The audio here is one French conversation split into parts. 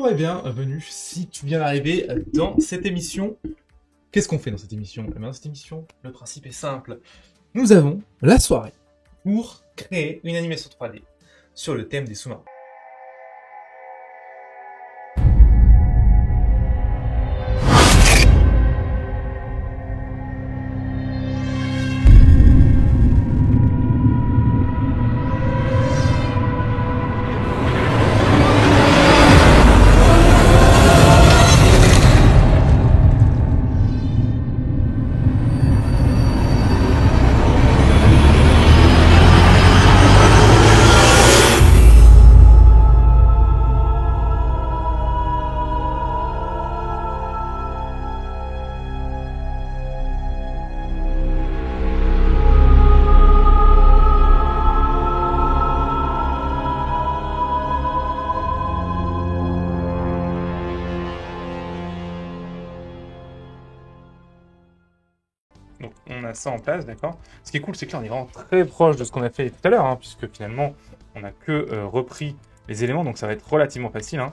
Bonjour et bienvenue si tu viens d'arriver dans cette émission. Qu'est-ce qu'on fait dans cette émission? Eh bien, dans cette émission, le principe est simple. Nous avons la soirée pour créer une animation 3D sur le thème des sous-marins. Donc on a ça en place, d'accord. Ce qui est cool, c'est que là on est vraiment très proche de ce qu'on a fait tout à l'heure, puisque finalement on n'a que repris les éléments, donc ça va être relativement facile. En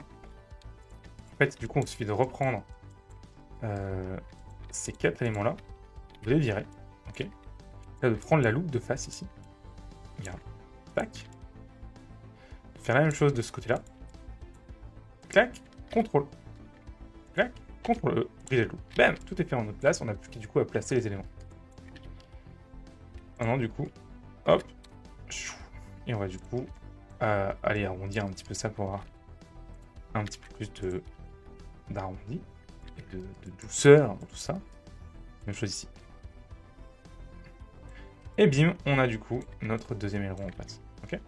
fait, du coup, il suffit de reprendre ces 4 éléments-là, de les virer, ok. Là, de prendre la loupe de face ici, regarde, tac. Faire la même chose de ce côté-là, clac, contrôle, clac, contrôle E, briser le loup, bam, tout est fait en notre place, on n'a plus qu'à du coup à placer les éléments. Maintenant, du coup, hop, et on va du coup aller arrondir un petit peu ça pour avoir un petit peu plus d'arrondi et de douceur dans tout ça. Même chose ici. Et bim, on a du coup notre deuxième aileron en place. Ok.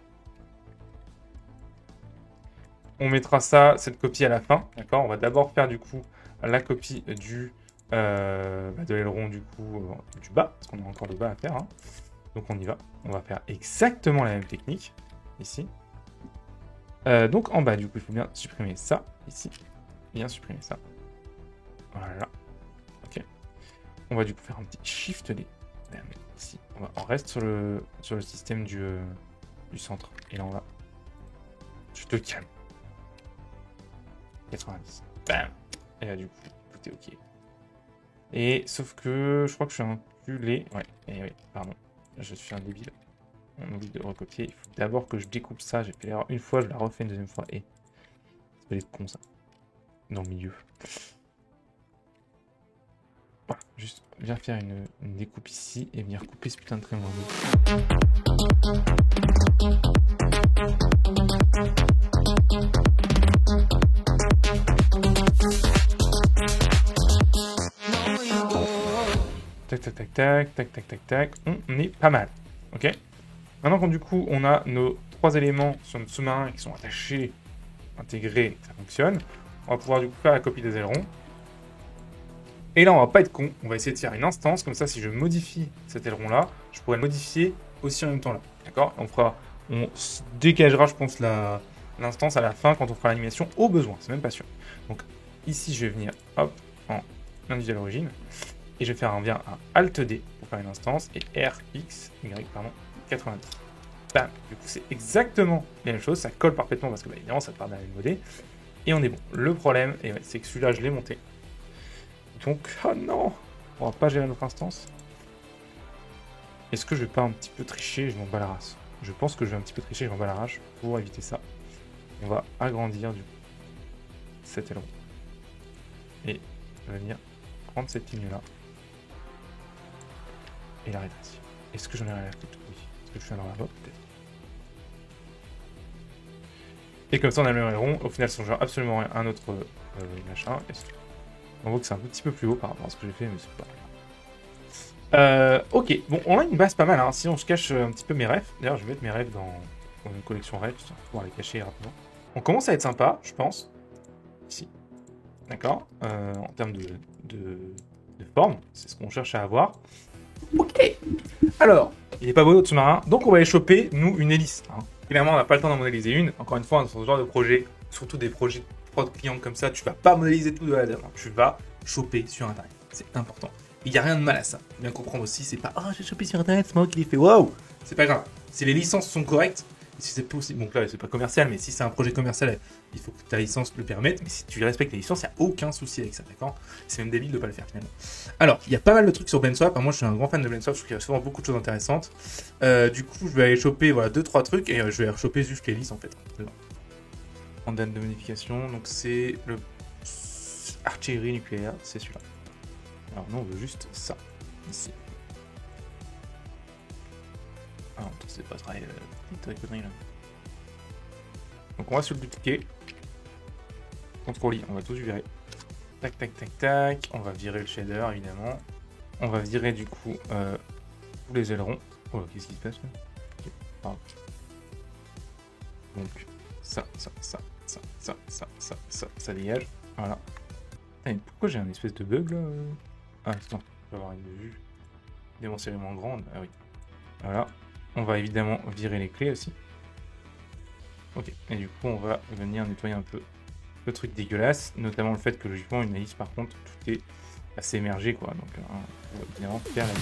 On mettra ça, cette copie à la fin, d'accord. On va d'abord faire du coup la copie de l'aileron du coup du bas, parce qu'on a encore le bas à faire. Donc on y va. On va faire exactement la même technique ici. Donc en bas, du coup, il faut bien supprimer ça ici. Bien supprimer ça. Voilà. Ok. On va du coup faire un petit shift D. Ici. On reste sur le système du centre. Et là, on va. Je te calme. 90. Bam. Et là, du coup, tout est ok. Et sauf que je crois que je suis un culé. Ouais. Et oui, pardon. Je suis un débile. On oublie de recopier. Il faut d'abord que je découpe ça. J'ai fait l'erreur une fois, je la refais une deuxième fois. Et c'est pas des cons ça. Dans le milieu. Voilà. Juste viens faire une découpe ici et venir couper ce putain de triangle. Tac, tac, tac, tac, tac, tac, tac, tac. On est pas mal. Ok. Maintenant, quand du coup, on a nos 3 éléments sur notre sous-marin qui sont attachés, intégrés, que ça fonctionne, on va pouvoir du coup faire la copie des ailerons. Et là, on va pas être con. On va essayer de faire une instance. Comme ça, si je modifie cet aileron-là, je pourrais le modifier aussi en même temps là. D'accord. On dégagera, je pense, l'instance à la fin quand on fera l'animation au besoin. C'est même pas sûr. Donc ici, je vais venir, hop, en individuel origine. Et je vais faire un lien à Alt D pour faire une instance et RX, Y, pardon, 90. Bam. Du coup, c'est exactement la même chose. Ça colle parfaitement parce que, évidemment, ça part d'un même modé. Et on est bon. Le problème, c'est que celui-là, je l'ai monté. Donc, oh non, on va pas gérer notre instance. Est-ce que je vais pas un petit peu tricher et je m'en bats la race? Je pense que je vais un petit peu tricher et je m'en bats la race pour éviter ça. On va agrandir du coup cet aileron. Et je vais venir prendre cette ligne-là. Et l'arrêter ici. Est-ce que j'en ai rien à foutre? Oui. Est-ce que je suis dans la voie? Peut-être. Et comme ça, on a le même aileron. Au final, ça ne change absolument rien à un autre machin. On voit que c'est un petit peu plus haut par rapport à ce que j'ai fait, mais c'est pas grave. Ok, bon, on a une base pas mal. Si on se cache un petit peu mes refs. D'ailleurs, je vais mettre mes refs dans une collection refs pour pouvoir les cacher rapidement. On commence à être sympa, je pense. Ici. D'accord. En termes de forme, c'est ce qu'on cherche à avoir. Ok. Alors, il n'est pas beau notre sous-marin, donc on va aller choper, nous, une hélice. Finalement, on n'a pas le temps d'en modéliser une. Encore une fois, sur ce genre de projet, surtout des projets de prod client comme ça, tu vas pas modéliser tout de la dernière. Tu vas choper sur Internet. C'est important. Il n'y a rien de mal à ça. Bien comprendre aussi, c'est pas « Oh, j'ai chopé sur Internet, c'est moi qui l'ai fait, waouh !» C'est pas grave. Si les licences sont correctes, si c'est possible, donc là c'est pas commercial, mais si c'est un projet commercial, il faut que ta licence le permette, mais si tu respectes ta licence, il n'y a aucun souci avec ça, d'accord? C'est même débile de pas le faire finalement. Alors, il y a pas mal de trucs sur Blenswap, moi je suis un grand fan de Blenswap, je trouve qu'il y a souvent beaucoup de choses intéressantes. Du coup, je vais aller choper voilà, 2-3 trucs, et je vais choper juste l'hélice en fait. En date de modification, donc c'est le artillerie nucléaire, c'est celui-là. Alors non, on veut juste ça, ici. Ah non, c'est pas très connerie là. Donc on va sur le dupliquer. CTRL-I, on va tous virer. Tac, tac, tac, tac. On va virer le shader évidemment. On va virer du coup tous les ailerons. Oh, qu'est-ce qui se passe là? Okay. Pardon. Donc ça dégage. Voilà. Ah, mais pourquoi j'ai un espèce de bug là? Ah, attends, je vais avoir une vue démentiellement grande. Ah oui. Voilà. On va évidemment virer les clés aussi. Ok. Et du coup, on va venir nettoyer un peu le truc dégueulasse. Notamment le fait que logiquement, une hélice, par contre, tout est assez émergé, quoi. Donc, on va évidemment faire la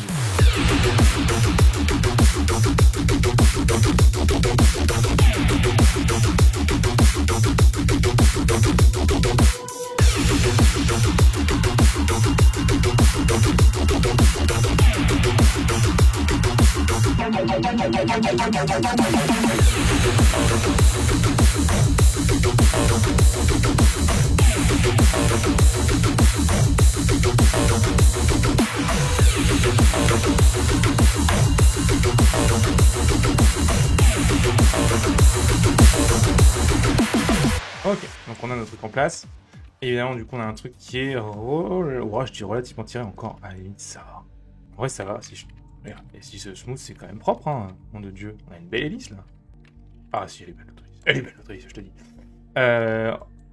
Ok, donc on a notre truc en place. Et évidemment, du coup, on a un truc qui est je dis relativement tiré encore. À la limite, ça va. En vrai, ça va. Si je... Regarde, et si ce smooth, c'est quand même propre, hein. Nom de Dieu. On a une belle hélice, là. Ah, si, elle est belle, l'autrice. Elle est belle, l'autrice, je te dis.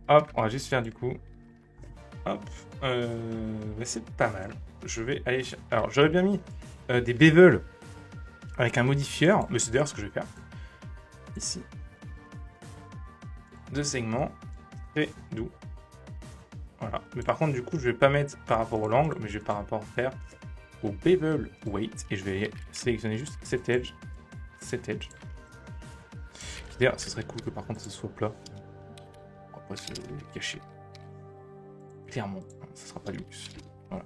Hop, on va juste faire du coup. Hop. Bah, c'est pas mal. Je vais aller... Alors, j'aurais bien mis des bevels avec un modifieur. Mais c'est d'ailleurs ce que je vais faire. Ici. 2 segments. Très doux. Voilà. Mais par contre, du coup, je vais pas mettre par rapport au l'angle, mais je vais par rapport faire au bevel weight. Et je vais sélectionner juste cet edge. Cet edge. D'ailleurs, ce serait cool que par contre ce soit plat. On va pas se cacher. Clairement, ça sera pas du luxe. Voilà.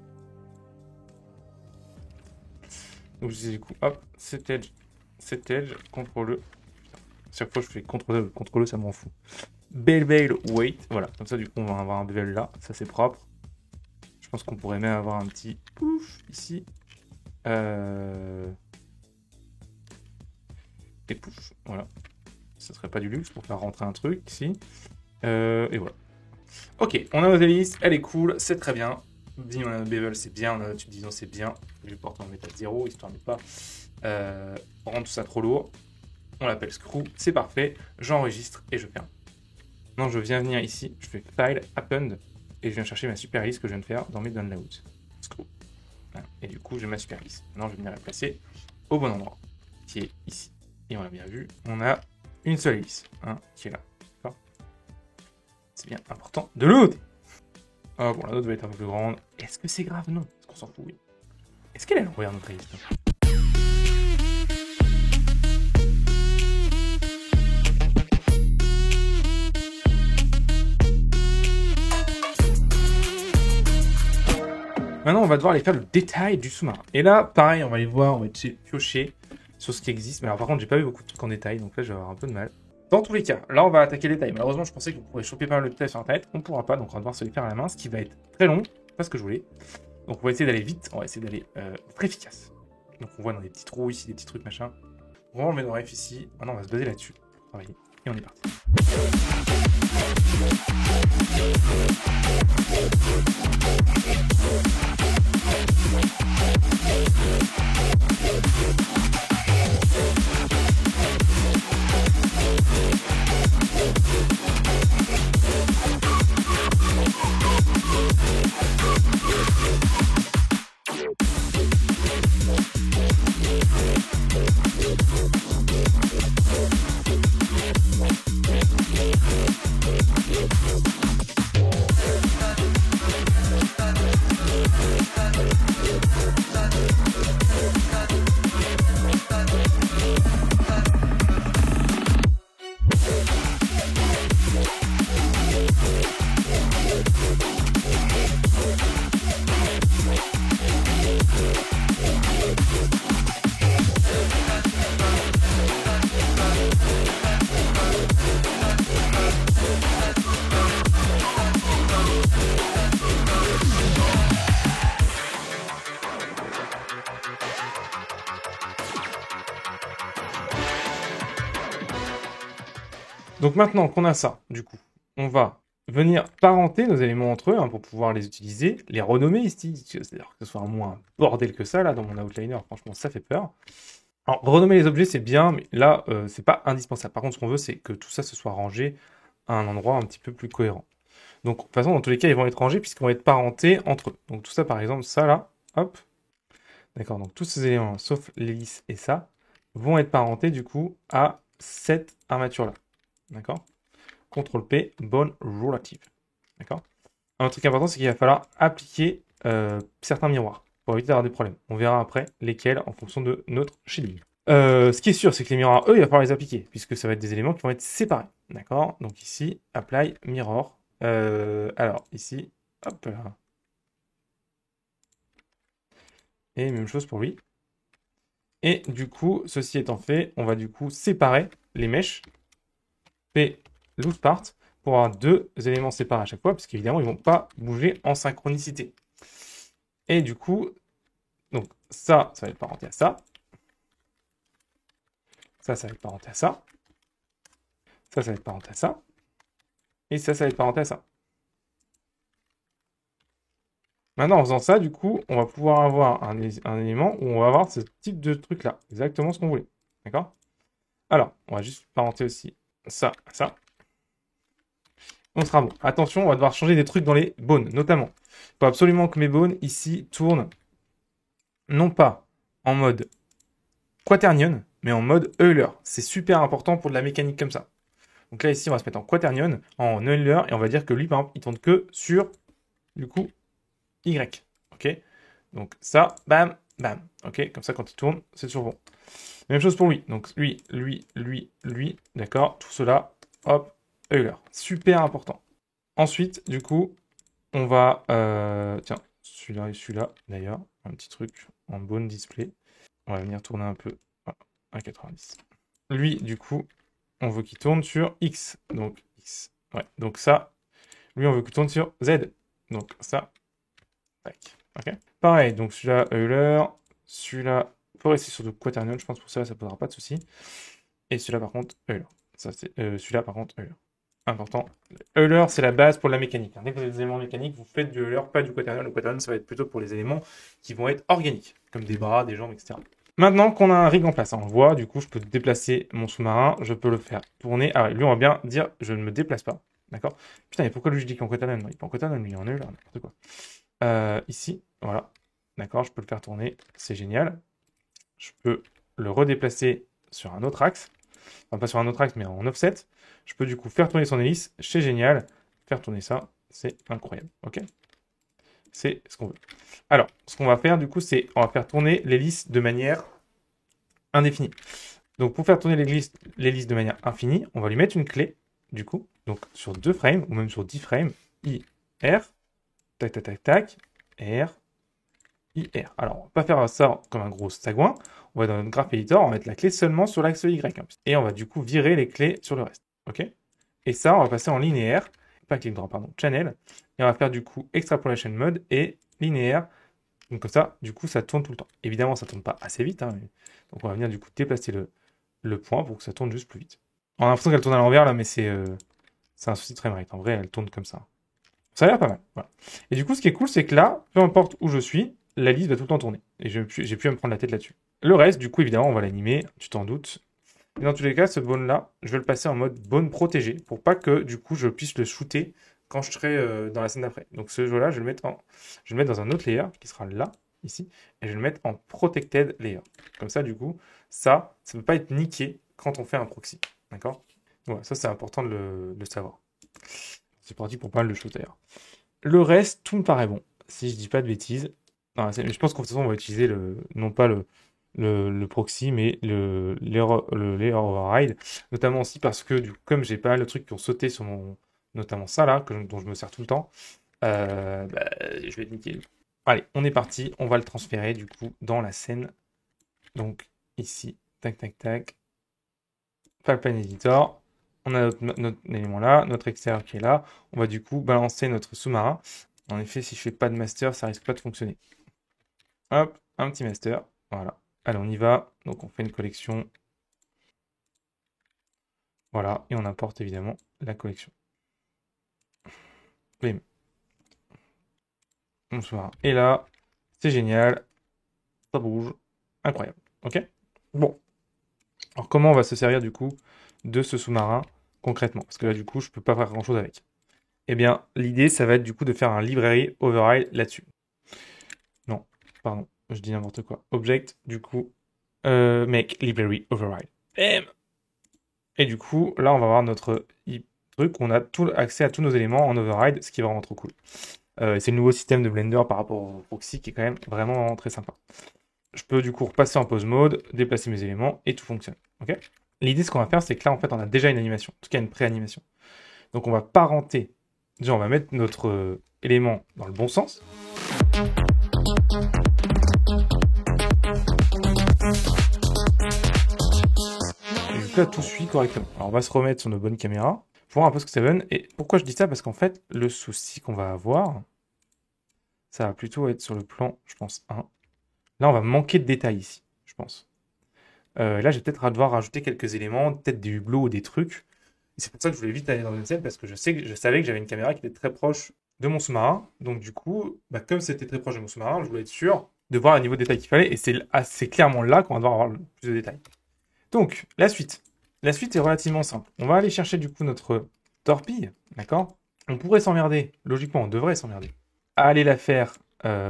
Donc je disais du coup, hop, cet edge, CTRL-E. Chaque fois je fais CTRL-E, ça m'en fout. Bevel weight, voilà. Comme ça du coup on va avoir un bevel là, ça c'est propre. Je pense qu'on pourrait même avoir un petit pouf ici. Et pouf, voilà. Ça serait pas du luxe pour faire rentrer un truc ici. Et voilà. Ok, on a nos hélices, elle est cool, c'est très bien. Bim, on a notre bevel, c'est bien, on a notre tube d'ison, c'est bien. Je vais porter en métal 0, histoire de ne pas rendre tout ça trop lourd. On l'appelle screw, c'est parfait. J'enregistre et je ferme. Non, je viens venir ici, je fais File, Append, et je viens chercher ma super hélice que je viens de faire dans mes downloads. Screw. Voilà. Et du coup, j'ai ma super hélice. Maintenant, je vais venir la placer au bon endroit, qui est ici. Et on l'a bien vu, on a une seule hélice, hein, qui est là. C'est bien important de l'autre. Ah bon, la nôtre va être un peu plus grande. Est-ce que c'est grave? Non. Est-ce qu'on s'en fout? Oui. Est-ce qu'elle a l'envoyé notre hélice? Maintenant, on va devoir aller faire le détail du sous-marin. Et là, pareil, on va aller voir, on va piocher sur ce qui existe. Mais alors, par contre, j'ai pas vu beaucoup de trucs en détail, donc là, je vais avoir un peu de mal. Dans tous les cas, là, on va attaquer les détails. Malheureusement, je pensais que vous pourriez choper pas mal de détails sur Internet. On ne pourra pas, donc on va devoir se les faire à la main, ce qui va être très long. C'est pas ce que je voulais. Donc, on va essayer d'aller vite. On va essayer d'aller très efficace. Donc, on voit dans des petits trous ici, des petits trucs machin. On met nos refs ici. Maintenant, on va se baser là-dessus pour travailler. Et on est parti. Donc maintenant qu'on a ça, du coup, on va venir parenter nos éléments entre eux, hein, pour pouvoir les utiliser, les renommer ici, c'est-à-dire que ce soit moins un bordel que ça, là, dans mon outliner, franchement, ça fait peur. Alors, renommer les objets, c'est bien, mais là, c'est pas indispensable. Par contre, ce qu'on veut, c'est que tout ça se soit rangé à un endroit un petit peu plus cohérent. Donc, de toute façon, dans tous les cas, ils vont être rangés puisqu'ils vont être parentés entre eux. Donc, tout ça, par exemple, ça, là, hop, d'accord, donc tous ces éléments, sauf l'hélice et ça, vont être parentés, du coup, à cette armature-là. D'accord? CTRL P, bone relative. D'accord? Un truc important, c'est qu'il va falloir appliquer certains miroirs pour éviter d'avoir des problèmes. On verra après lesquels en fonction de notre shading. Ce qui est sûr, c'est que les miroirs, eux, il va falloir les appliquer, puisque ça va être des éléments qui vont être séparés. D'accord? Donc ici, apply mirror. Alors, ici, hop là. Et même chose pour lui. Et du coup, ceci étant fait, on va du coup séparer les mèches. P loose part pour avoir deux éléments séparés à chaque fois, parce qu'évidemment, ils ne vont pas bouger en synchronicité. Et du coup, donc ça va être parenté à ça. Ça va être parenté à ça. Ça va être parenté à ça. Et ça va être parenté à ça. Maintenant, en faisant ça, du coup, on va pouvoir avoir un élément où on va avoir ce type de truc-là. Exactement ce qu'on voulait. D'accord? Alors, on va juste parenter aussi ça à ça. On sera bon. Attention, on va devoir changer des trucs dans les bones, notamment. Il faut absolument que mes bones, ici, tournent non pas en mode quaternion, mais en mode Euler. C'est super important pour de la mécanique comme ça. Donc là, ici, on va se mettre en quaternion, en Euler, et on va dire que lui, par exemple, il tourne que sur, du coup, Y. Ok? Donc ça, bam, bam. Ok? Comme ça, quand il tourne, c'est toujours bon. Même chose pour lui. Donc lui, d'accord? Tout cela, hop, Euler. Super important. Ensuite, du coup, on va... tiens, celui-là et celui-là, d'ailleurs, un petit truc en bone display. On va venir tourner un peu. Voilà, à 90. Lui, du coup, on veut qu'il tourne sur X. Donc, X. Ouais, donc ça, lui, on veut qu'il tourne sur Z. Donc, ça, tac. Ok. Pareil, donc celui-là, Euler. Celui-là, faut rester sur le quaternion. Je pense pour ça, ça posera pas de souci. Et celui-là, par contre, Euler. Ça, c'est, celui-là, par contre, Euler. Important. Euler, c'est la base pour la mécanique. Dès que vous avez des éléments mécaniques, vous faites du Euler, pas du quaternion. Le quaternion, ça va être plutôt pour les éléments qui vont être organiques, comme des bras, des jambes, etc. Maintenant qu'on a un rig en place, on voit, du coup, je peux déplacer mon sous-marin, je peux le faire tourner. Ah ouais, lui, on va bien dire, je ne me déplace pas. D'accord? Putain, et pourquoi lui, je dis qu'il est en quaternion? Non, il est pas en quaternion, lui, il est en Euler, n'importe quoi. Ici, voilà. D'accord, je peux le faire tourner, c'est génial. Je peux le redéplacer sur un autre axe. Enfin, pas sur un autre axe, mais en offset. Je peux du coup faire tourner son hélice, c'est génial. Faire tourner ça, c'est incroyable. Ok? C'est ce qu'on veut. Alors, ce qu'on va faire du coup, c'est on va faire tourner l'hélice de manière indéfinie. Donc, pour faire tourner l'hélice de manière infinie, on va lui mettre une clé, du coup. Donc, sur 2 frames, ou même sur 10 frames, I, R, tac, tac, tac, tac, R, I, R. Alors, on va pas faire ça comme un gros sagouin. On va dans notre graph editor, on va mettre la clé seulement sur l'axe Y. Et on va du coup virer les clés sur le reste. Ok? Et ça, on va passer en linéaire, pas click draw, pardon, channel. Et on va faire du coup extrapolation mode et linéaire. Donc comme ça, du coup, ça tourne tout le temps. Évidemment, ça tourne pas assez vite, hein, donc on va venir du coup déplacer le point pour que ça tourne juste plus vite. On a l'impression qu'elle tourne à l'envers là, mais c'est un souci de framerate. En vrai, elle tourne comme ça. Ça a l'air pas mal. Voilà. Et du coup, ce qui est cool, c'est que là, peu importe où je suis, la liste va tout le temps tourner. Et j'ai plus à me prendre la tête là-dessus. Le reste, du coup, évidemment, on va l'animer, tu t'en doutes. Et dans tous les cas, ce bone-là, je vais le passer en mode bone protégé pour pas que, du coup, je puisse le shooter quand je serai dans la scène d'après. Donc ce jeu-là, je vais le mettre dans un autre layer qui sera là, ici, et je vais le mettre en protected layer. Comme ça, du coup, ça ne peut pas être niqué quand on fait un proxy. D'accord? Voilà, ça, c'est important de le savoir. C'est pratique pour pas mal de choses d'ailleurs. Le reste, tout me paraît bon, si je dis pas de bêtises. Non, je pense qu'en toute façon, on va utiliser non pas le proxy, mais le layer override. Notamment aussi parce que, comme j'ai pas mal de trucs qui ont sauté sur notamment ça là, dont je me sers tout le temps, je vais te niquer. Allez, on est parti, on va le transférer du coup dans la scène. Donc ici, tac tac tac, Pipeline Editor. On a notre élément là, notre extérieur qui est là. On va du coup balancer notre sous-marin. En effet, si je fais pas de master, ça risque pas de fonctionner. Hop, un petit master. Voilà. Allez, on y va. Donc, on fait une collection. Voilà, et on importe évidemment la collection. Bim. On se voit. Et là, c'est génial. Ça bouge. Incroyable. Ok? Bon. Alors, comment on va se servir du coup de ce sous-marin concrètement? Parce que là, du coup, je peux pas faire grand-chose avec. Eh bien, l'idée, ça va être du coup de faire un librairie override là-dessus. Non, pardon, je dis n'importe quoi. Object, du coup, make library override. Et du coup, là, on va avoir notre truc où on a tout accès à tous nos éléments en override, ce qui est vraiment trop cool. C'est le nouveau système de Blender par rapport au proxy qui est quand même vraiment très sympa. Je peux du coup repasser en pause mode, déplacer mes éléments et tout fonctionne. Ok. L'idée, ce qu'on va faire, c'est que là, en fait, on a déjà une animation, en tout cas une pré-animation. Donc, on va parenter. Déjà, on va mettre notre élément dans le bon sens. Et donc là, tout suit correctement. Alors, on va se remettre sur nos bonnes caméras pour voir un peu ce que ça donne. Et pourquoi je dis ça? Parce qu'en fait, le souci qu'on va avoir, ça va plutôt être sur le plan, je pense, 1. Là, on va manquer de détails ici, je pense. Là, je vais peut-être devoir rajouter quelques éléments, peut-être des hublots ou des trucs. Et c'est pour ça que je voulais vite aller dans une scène, parce que je savais que j'avais une caméra qui était très proche de mon sous-marin. Donc du coup, comme c'était très proche de mon sous-marin, je voulais être sûr de voir le niveau de détail qu'il fallait. Et c'est clairement là qu'on va devoir avoir le plus de détails. Donc, la suite. La suite est relativement simple. On va aller chercher du coup notre torpille, d'accord? On pourrait s'emmerder, logiquement on devrait s'emmerder, à aller la faire,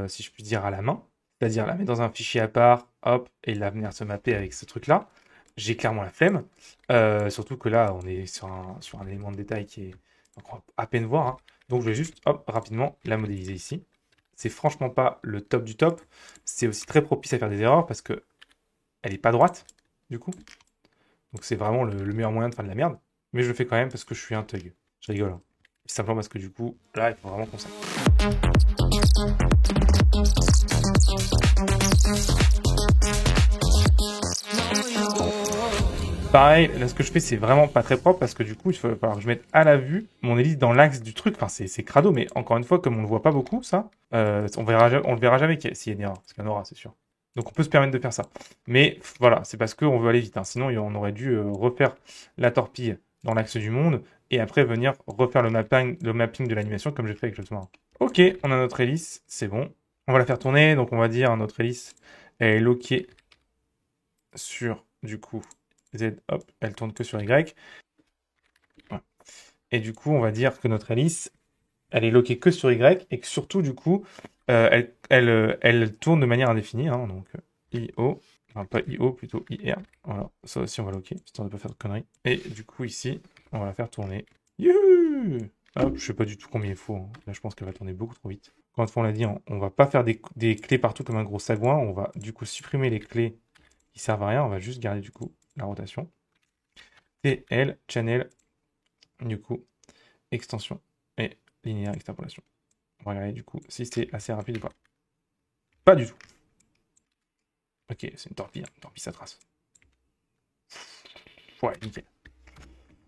si je puis dire, à la main. C'est-à-dire la mettre dans un fichier à part, hop, et la venir se mapper avec ce truc-là. J'ai clairement la flemme. Surtout que là, on est sur un élément de détail qui est on va à peine voir, hein. Donc je vais juste, hop, rapidement la modéliser ici. C'est franchement pas le top du top. C'est aussi très propice à faire des erreurs parce que elle est pas droite, du coup. Donc c'est vraiment le meilleur moyen de faire de la merde. Mais je le fais quand même parce que je suis un thug. Je rigole, hein. C'est simplement parce que du coup, là, il faut vraiment qu'on s'aille. Pareil, là ce que je fais c'est vraiment pas très propre parce que du coup il va falloir que je mette à la vue mon hélice dans l'axe du truc. Enfin c'est crado, mais encore une fois comme on le voit pas beaucoup ça, on le verra jamais s'il y a une erreur, parce qu'il y en aura c'est sûr. Donc on peut se permettre de faire ça. Mais voilà, c'est parce qu'on veut aller vite, hein. Sinon on aurait dû refaire la torpille dans l'axe du monde et après venir refaire le mapping de l'animation comme j'ai fait avec le sous-marin. Ok, on a notre hélice, c'est bon. On va la faire tourner, donc on va dire notre hélice elle est loquée sur du coup Z, hop, elle tourne que sur Y. Voilà. Et du coup, on va dire que notre hélice, elle est loquée que sur Y et que surtout, du coup, elle tourne de manière indéfinie. Hein, donc, IO, enfin pas IO, plutôt IR. Voilà, ça aussi, on va loquer, histoire de ne pas faire de conneries. Et du coup, ici, on va la faire tourner. Youhou! Hop, je sais pas du tout combien il faut, hein. Là, je pense qu'elle va tourner beaucoup trop vite. Encore une fois, on l'a dit, on va pas faire des clés partout comme un gros sagouin. On va du coup supprimer les clés qui servent à rien. On va juste garder du coup la rotation. TL, channel, du coup, extension et linéaire extrapolation. On va regarder du coup si c'est assez rapide ou pas. Pas du tout. Ok, c'est une torpille, hein. Une torpille ça trace. Ouais, nickel.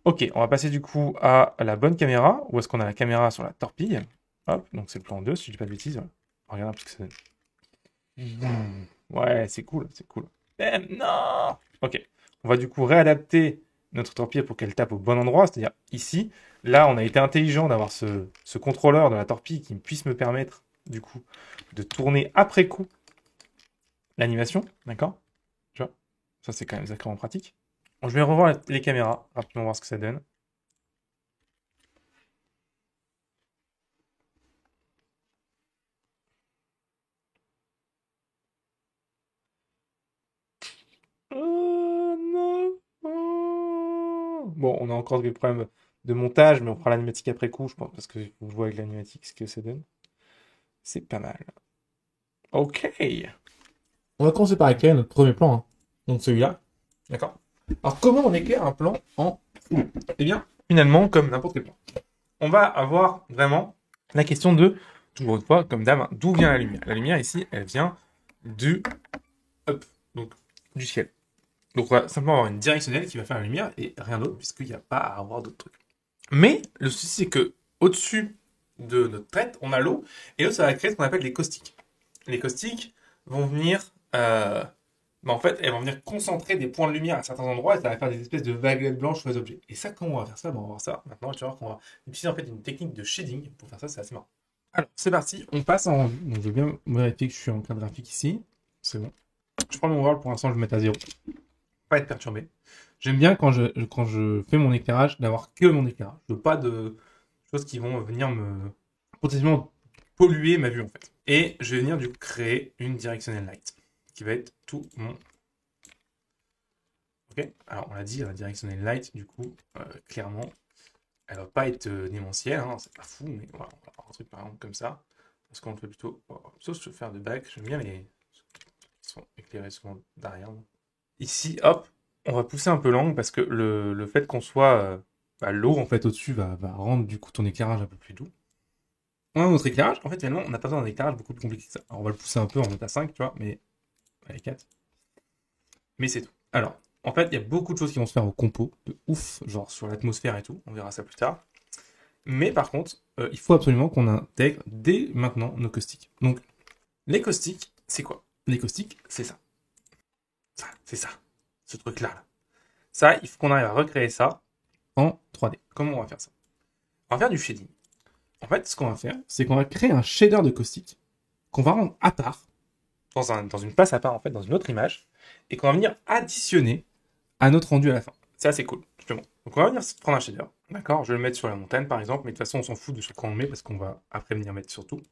Ok, on va passer du coup à la bonne caméra. Où est-ce qu'on a la caméra sur la torpille? Hop, donc c'est le plan 2, si je dis pas de bêtises. Voilà. On regarde un peu ce que ça donne. Ouais, c'est cool, c'est cool. Non! Ok, on va du coup réadapter notre torpille pour qu'elle tape au bon endroit, c'est-à-dire ici. Là, on a été intelligent d'avoir ce contrôleur de la torpille qui puisse me permettre, du coup, de tourner après coup l'animation, d'accord? Tu vois? Ça, c'est quand même sacrément pratique. Bon, je vais revoir les caméras, rapidement voir ce que ça donne. Oh non! Oh. Bon, on a encore des problèmes de montage, mais on fera l'animatique après coup, je pense, parce que vous voyez avec l'animatique ce que ça donne. C'est pas mal. Ok. On va commencer par éclairer notre premier plan, hein. Donc celui-là. D'accord. Alors comment on éclaire un plan en full? Eh bien, finalement, comme n'importe quel plan, on va avoir vraiment la question de, toujours une fois, comme d'hab, d'où vient la lumière? La lumière ici, elle vient du up, donc du ciel. Donc on va simplement avoir une directionnelle qui va faire la lumière et rien d'autre, puisqu'il n'y a pas à avoir d'autres trucs. Mais le souci, c'est que au-dessus de notre tête, on a l'eau, et l'eau, ça va créer ce qu'on appelle les caustiques. Les caustiques vont venir bah, en fait, elles vont venir concentrer des points de lumière à certains endroits et ça va faire des espèces de vaguelettes blanches sur les objets. Et ça, comment on va faire ça? Bah, on va voir ça. Maintenant, tu vas voir qu'on va utiliser en fait une technique de shading pour faire ça, c'est assez marrant. Alors, c'est parti, on passe en rendu. Donc, je vais bien vérifier que je suis en cadre graphique ici. C'est bon. Je prends mon world, pour l'instant, je vais mettre à 0. Pas être perturbé. J'aime bien quand je fais mon éclairage, d'avoir que mon éclairage. Je veux pas de choses qui vont venir me potentiellement polluer ma vue en fait. Et je vais venir du coup créer une directional light qui va être tout mon. Ok. Alors on l'a dit, la directional light du coup, clairement, elle va pas être démentielle, hein, c'est pas fou, mais voilà, on va avoir un truc par exemple comme ça. Parce qu'on le fait plutôt. Sauf se faire de back, j'aime bien les qui sont éclairés souvent derrière. Ici, hop, on va pousser un peu l'angle parce que le fait qu'on soit l'eau en fait au-dessus va rendre du coup ton éclairage un peu plus doux. On a notre éclairage. En fait, finalement, on n'a pas besoin d'un éclairage beaucoup plus compliqué que ça. Alors, on va le pousser un peu en mettre à 5, tu vois, mais allez, 4. Mais c'est tout. Alors, en fait, il y a beaucoup de choses qui vont se faire au compo, de ouf, genre sur l'atmosphère et tout. On verra ça plus tard. Mais par contre, il faut absolument qu'on intègre dès maintenant nos caustiques. Donc, les caustiques, c'est quoi? Les caustiques, c'est ça. Ça, c'est ça. Ce truc-là. Là. Ça, il faut qu'on arrive à recréer ça en 3D. Comment on va faire ça? On va faire du shading. En fait, ce qu'on va faire, c'est qu'on va créer un shader de caustique qu'on va rendre à part, dans une place à part, en fait, dans une autre image, et qu'on va venir additionner à notre rendu à la fin. Ça, c'est cool, justement. Donc, on va venir prendre un shader. D'accord? Je vais le mettre sur la montagne, par exemple, mais de toute façon, on s'en fout de sur quoi on le met parce qu'on va après venir mettre sur tout.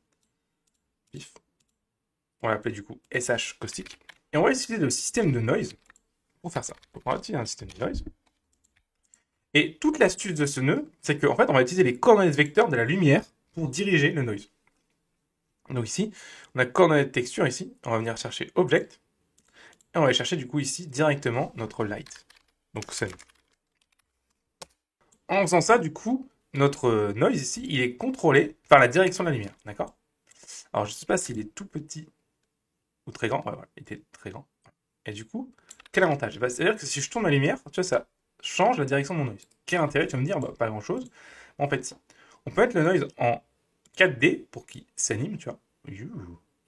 Pif. On va l'appeler du coup SH caustique. Et on va utiliser le système de noise pour faire ça. Donc, on va utiliser un système de noise. Et toute l'astuce de ce nœud, c'est qu'en fait, on va utiliser les coordonnées vecteurs de la lumière pour diriger le noise. Donc ici, on a coordonnées de texture ici. On va venir chercher Object. Et on va aller chercher du coup ici directement notre Light. Donc Sun. En faisant ça, du coup, notre noise ici, il est contrôlé par la direction de la lumière. D'accord? Alors je ne sais pas s'il est tout petit ou très grand. Ouais, voilà, il était très grand. Et du coup, quel avantage? Bah, c'est-à-dire que si je tourne la lumière, tu vois, ça change la direction de mon noise. Quel intérêt? Tu vas me dire, bah, pas grand-chose. En fait, si. On peut mettre le noise en 4D pour qu'il s'anime, tu vois.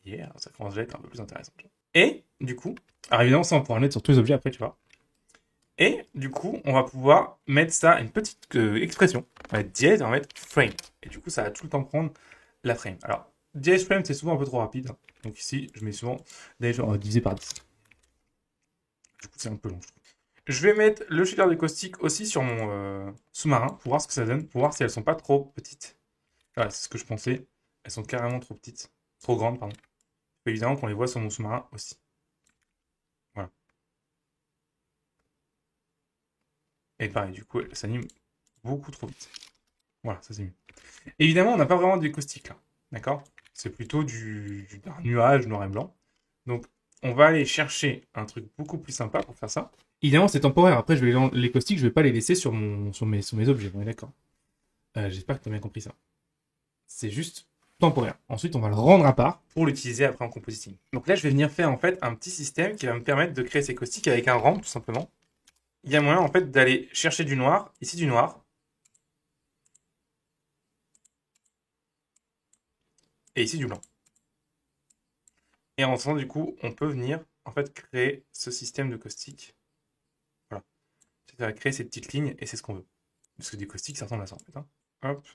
Yeah, ça commence déjà à être un peu plus intéressant. Et du coup, alors évidemment, ça on pourra le mettre sur tous les objets après, tu vois. Et du coup, on va pouvoir mettre ça à une petite expression. On va mettre dièse et on va mettre frame. Et du coup, ça va tout le temps prendre la frame. Alors, dièse frame, c'est souvent un peu trop rapide. Donc ici, je mets souvent d'ailleurs divisé par 10. Du coup, c'est un peu long. Je vais mettre le shader de caustique aussi sur mon sous-marin pour voir ce que ça donne, pour voir si elles sont pas trop petites. Voilà, c'est ce que je pensais. Elles sont carrément trop petites. Trop grandes, pardon. Évidemment qu'on les voit sur mon sous-marin aussi. Voilà. Et pareil, du coup, elle s'anime beaucoup trop vite. Voilà, ça c'est mieux. Évidemment, on n'a pas vraiment de caustique là. D'accord? C'est plutôt un nuage noir et blanc. Donc, on va aller chercher un truc beaucoup plus sympa pour faire ça. Évidemment, c'est temporaire. Après, les caustiques, je vais pas les laisser sur mes objets. On est d'accord. J'espère que tu as bien compris ça. C'est juste temporaire. Ensuite, on va le rendre à part pour l'utiliser après en compositing. Donc là, je vais venir faire en fait un petit système qui va me permettre de créer ces caustiques avec un ramp tout simplement. Il y a moyen en fait d'aller chercher du noir, ici du noir, et ici du blanc. Et en faisant du coup, on peut venir en fait créer ce système de caustique. Voilà. Ça va créer ces petites lignes et c'est ce qu'on veut. Parce que des caustiques, ça ressemble à ça en fait. Hein. Hop.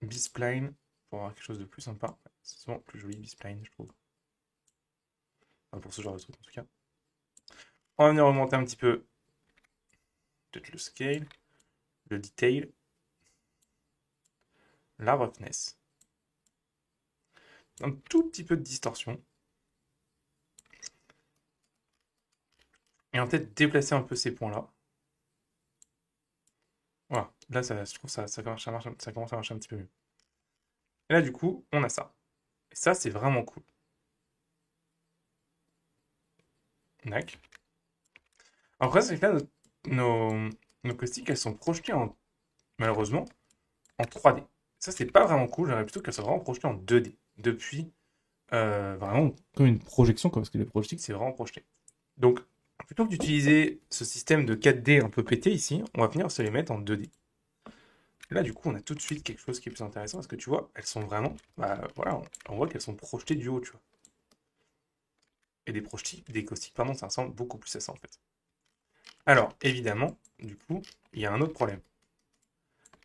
B-spline pour avoir quelque chose de plus sympa. C'est souvent plus joli B-spline, je trouve. Enfin, pour ce genre de truc en tout cas. On va venir augmenter un petit peu peut-être le scale, le detail, la roughness. Un tout petit peu de distorsion. Et on va peut-être déplacer un peu ces points-là. Voilà. Là, je trouve ça commence à marcher un petit peu mieux. Et là, du coup, on a ça. Et ça, c'est vraiment cool. Tac. Après, c'est que là, nos caustiques, elles sont projetées malheureusement, en 3D. Ça, c'est pas vraiment cool. J'aimerais plutôt qu'elles soient vraiment projetées en 2D. Depuis, vraiment, comme une projection, quoi, parce que les projectiles, c'est vraiment projeté. Donc, plutôt que d'utiliser ce système de 4D un peu pété ici, on va venir se les mettre en 2D. Là, du coup, on a tout de suite quelque chose qui est plus intéressant parce que tu vois, elles sont vraiment, voilà, on voit qu'elles sont projetées du haut, tu vois. et des caustiques, pardon, ça ressemble beaucoup plus à ça en fait. Alors, évidemment, du coup, il y a un autre problème.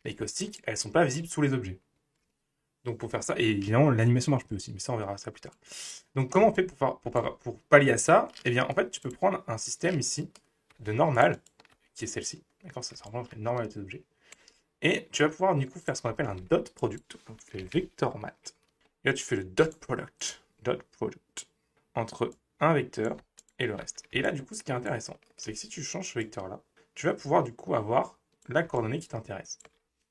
Les caustiques, elles sont pas visibles sous les objets. Donc pour faire ça, et évidemment l'animation marche plus aussi, mais ça on verra ça plus tard. Donc comment on fait pour pallier à ça? Eh bien en fait tu peux prendre un système ici de normal, qui est celle-ci, d'accord, ça représente les normalités d'objets, et tu vas pouvoir du coup faire ce qu'on appelle un dot product, donc tu fais vector mat, et là tu fais le dot product, entre un vecteur et le reste. Et là du coup ce qui est intéressant, c'est que si tu changes ce vecteur là, tu vas pouvoir du coup avoir la coordonnée qui t'intéresse.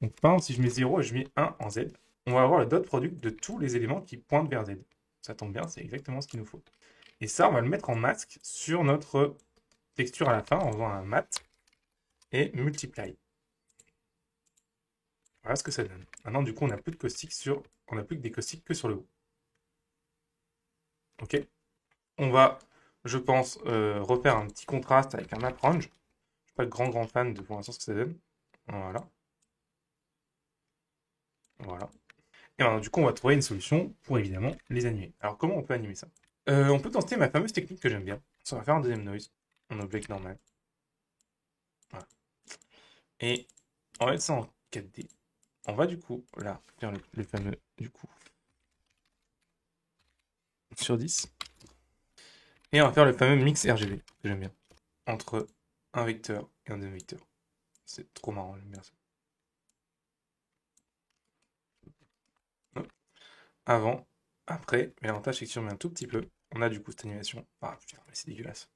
Donc par exemple si je mets 0 et je mets 1 en Z, on va avoir le dot product de tous les éléments qui pointent vers Z. Ça tombe bien, c'est exactement ce qu'il nous faut. Et ça, on va le mettre en masque sur notre texture à la fin en faisant un mat et multiply. Voilà ce que ça donne. Maintenant, du coup, on n'a plus de caustiques on n'a plus que des caustiques que sur le haut. Ok. On va, je pense, refaire un petit contraste avec un map range. Je suis pas le grand fan de pour l'instant ce que ça donne. Voilà. Voilà. Et alors, du coup, on va trouver une solution pour évidemment les animer. Alors, comment on peut animer ça? On peut tester ma fameuse technique que j'aime bien. Ça va faire un deuxième noise en object normal. Voilà. Et on va mettre ça en 4D. On va du coup, là, faire le fameux, du coup, sur 10. Et on va faire le fameux mix RGB, que j'aime bien. Entre un vecteur et un deuxième vecteur. C'est trop marrant, j'aime bien ça. Avant, après, mais l'avantage c'est que si on met un tout petit peu, on a du coup cette animation. Ah putain, mais c'est dégueulasse.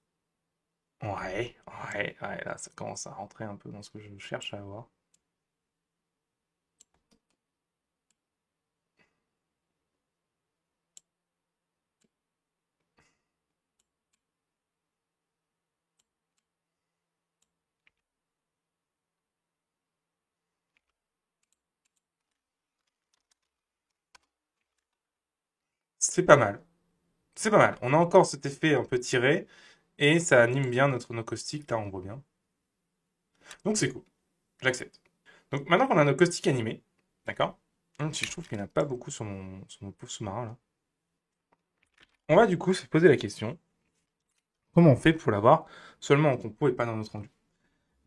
Ouais, là ça commence à rentrer un peu dans ce que je cherche à avoir. C'est pas mal. C'est pas mal. On a encore cet effet un peu tiré et ça anime bien nos caustiques. Là, on voit bien. Donc c'est cool. J'accepte. Donc maintenant qu'on a nos caustiques animés, d'accord? Même si je trouve qu'il n'y en a pas beaucoup sur mon pauvre sous-marin là. On va du coup se poser la question, comment on fait pour l'avoir seulement en compo et pas dans notre rendu?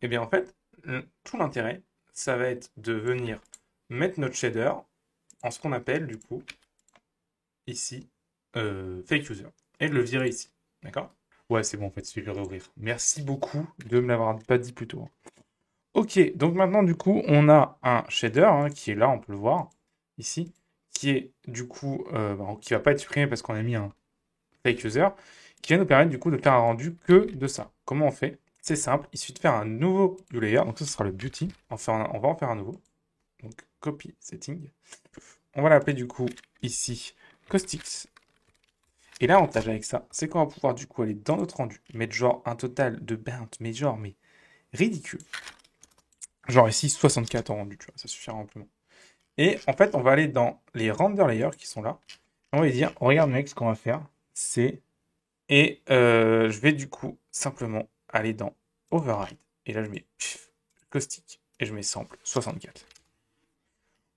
Eh bien en fait, tout l'intérêt, ça va être de venir mettre notre shader en ce qu'on appelle du coup ici fake user et de le virer ici, d'accord? Ouais, c'est bon en fait, je vais le réouvrir. Merci beaucoup de me l'avoir pas dit plus tôt. Ok, donc maintenant du coup on a un shader hein, qui est là, on peut le voir ici, qui est du coup qui va pas être supprimé parce qu'on a mis un fake user, qui va nous permettre du coup de faire un rendu que de ça. Comment on fait? C'est simple, il suffit de faire un nouveau layer, donc ça ce sera le beauty, on va en faire un nouveau, donc copy setting, on va l'appeler du coup ici caustics, et l'avantage avec ça, c'est qu'on va pouvoir du coup aller dans notre rendu, mettre genre un total de bound, mais ridicule. Genre ici, 64 en rendu, tu vois, ça suffira amplement. Et en fait, on va aller dans les render layers qui sont là. On va lui dire, regarde mec, ce qu'on va faire, c'est... Et je vais du coup simplement aller dans Override. Et là, je mets caustic et je mets sample 64.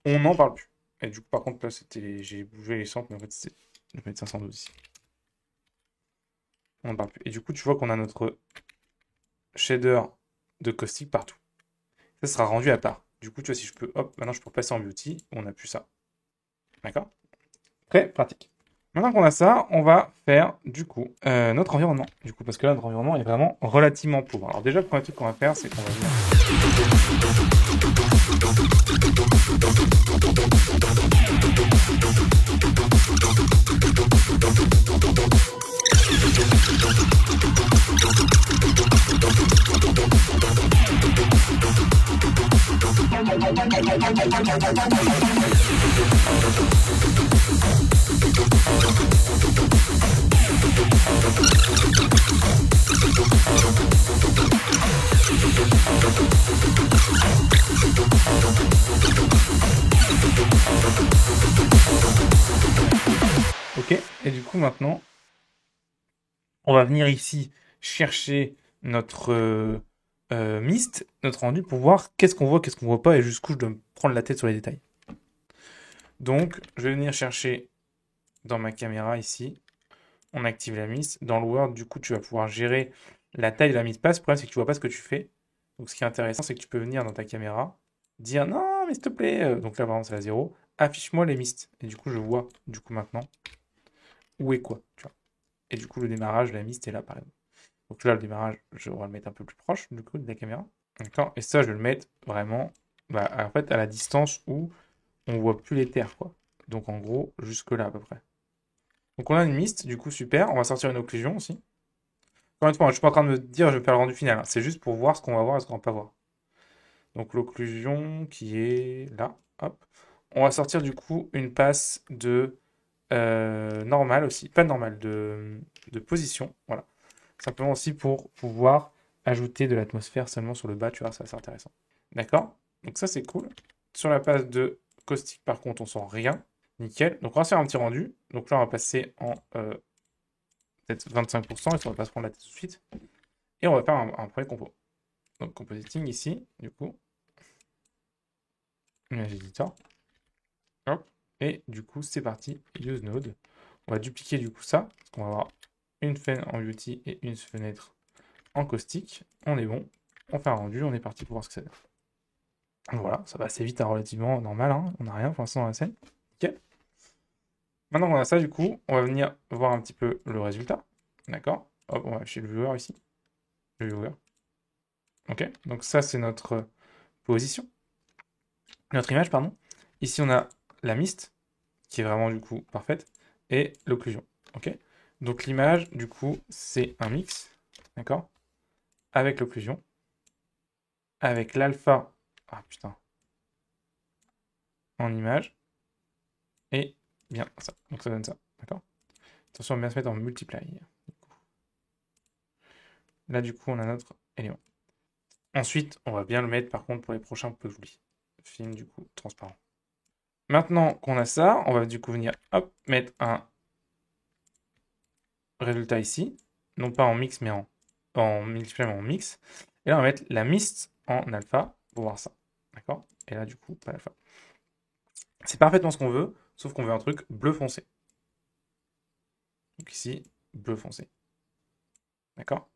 On n'en parle plus. Et du coup, par contre, là, j'ai bougé les samples, mais en fait, c'est... Je vais mettre 512 ici. On n'en parle plus. Et du coup, tu vois qu'on a notre shader de caustic partout. Ça sera rendu à part. Du coup, tu vois, si je peux, hop, maintenant je peux passer en beauty, on n'a plus ça. D'accord? Très pratique. Maintenant qu'on a ça, on va faire du coup notre environnement. Du coup, parce que là, notre environnement est vraiment relativement pauvre. Alors déjà, le premier truc qu'on va faire, c'est qu'on va venir... Ok, et du coup maintenant, on va venir ici chercher notre mist, notre rendu, pour voir qu'est-ce qu'on voit pas, et jusqu'où je dois me prendre la tête sur les détails. Donc, je vais venir chercher dans ma caméra ici, On active la mist. Dans le Word, du coup, tu vas pouvoir gérer la taille de la mist pass. Le problème, c'est que tu vois pas ce que tu fais. Donc, ce qui est intéressant, c'est que tu peux venir dans ta caméra, dire non, mais s'il te plaît. Donc là, par exemple, c'est la 0. Affiche-moi les mists. Et du coup, je vois, du coup, maintenant, où est quoi. Tu vois. Et du coup, le démarrage de la mist est là, par exemple. Donc là, le démarrage, je vais le mettre un peu plus proche, du coup, de la caméra. D'accord. Et ça, je vais le mettre vraiment, bah, en fait, à la distance où on voit plus les terres, quoi. Donc, en gros, jusque là, à peu près. Donc, on a une mist, du coup, super. On va sortir une occlusion aussi. Encore une fois, je suis pas en train de me dire je vais faire le rendu final, hein. C'est juste pour voir ce qu'on va voir et ce qu'on va pas voir. Donc l'occlusion qui est là. Hop. On va sortir du coup une passe de normale aussi. Pas normale, de position. Voilà. Simplement aussi pour pouvoir ajouter de l'atmosphère seulement sur le bas. Tu vois, ça c'est intéressant. D'accord? Donc ça c'est cool. Sur la passe de caustique par contre on sent rien. Nickel. Donc on va se faire un petit rendu. Donc là on va passer en peut-être 25%, et on va pas se prendre la tête tout de suite. Et on va faire un premier compo. Donc compositing ici, du coup. Image editor. Hop. Et du coup, c'est parti. Use node. On va dupliquer du coup ça. Parce qu'on va avoir une fenêtre en beauty et une fenêtre en caustique. On est bon. On fait un rendu. On est parti pour voir ce que ça donne. Donc voilà, ça va assez vite, hein, relativement normal. Hein. On n'a rien pour l'instant dans la scène. Ok. Maintenant qu'on a ça, du coup, on va venir voir un petit peu le résultat. D'accord. Hop, on va chez le viewer ici. Le viewer. Ok. Donc ça, c'est notre position. Notre image, pardon. Ici, on a la mist, qui est vraiment, du coup, parfaite, et l'occlusion. Ok. Donc l'image, du coup, c'est un mix, d'accord, avec l'occlusion, avec l'alpha, ah putain, en image, et bien ça. Donc ça donne ça, d'accord. Attention à bien se mettre en multiply. Là, du coup, on a notre élément. Ensuite, on va bien le mettre, par contre, pour les prochains peu j'oublie. Film, du coup, transparent. Maintenant qu'on a ça, on va du coup venir, hop, mettre un résultat ici, non pas en mix, mais en multiply, mais en mix. Et là, on va mettre la mist en alpha pour voir ça. D'accord? Et là, du coup, pas alpha. C'est parfaitement ce qu'on veut, sauf qu'on veut un truc bleu foncé. Donc ici, bleu foncé. D'accord?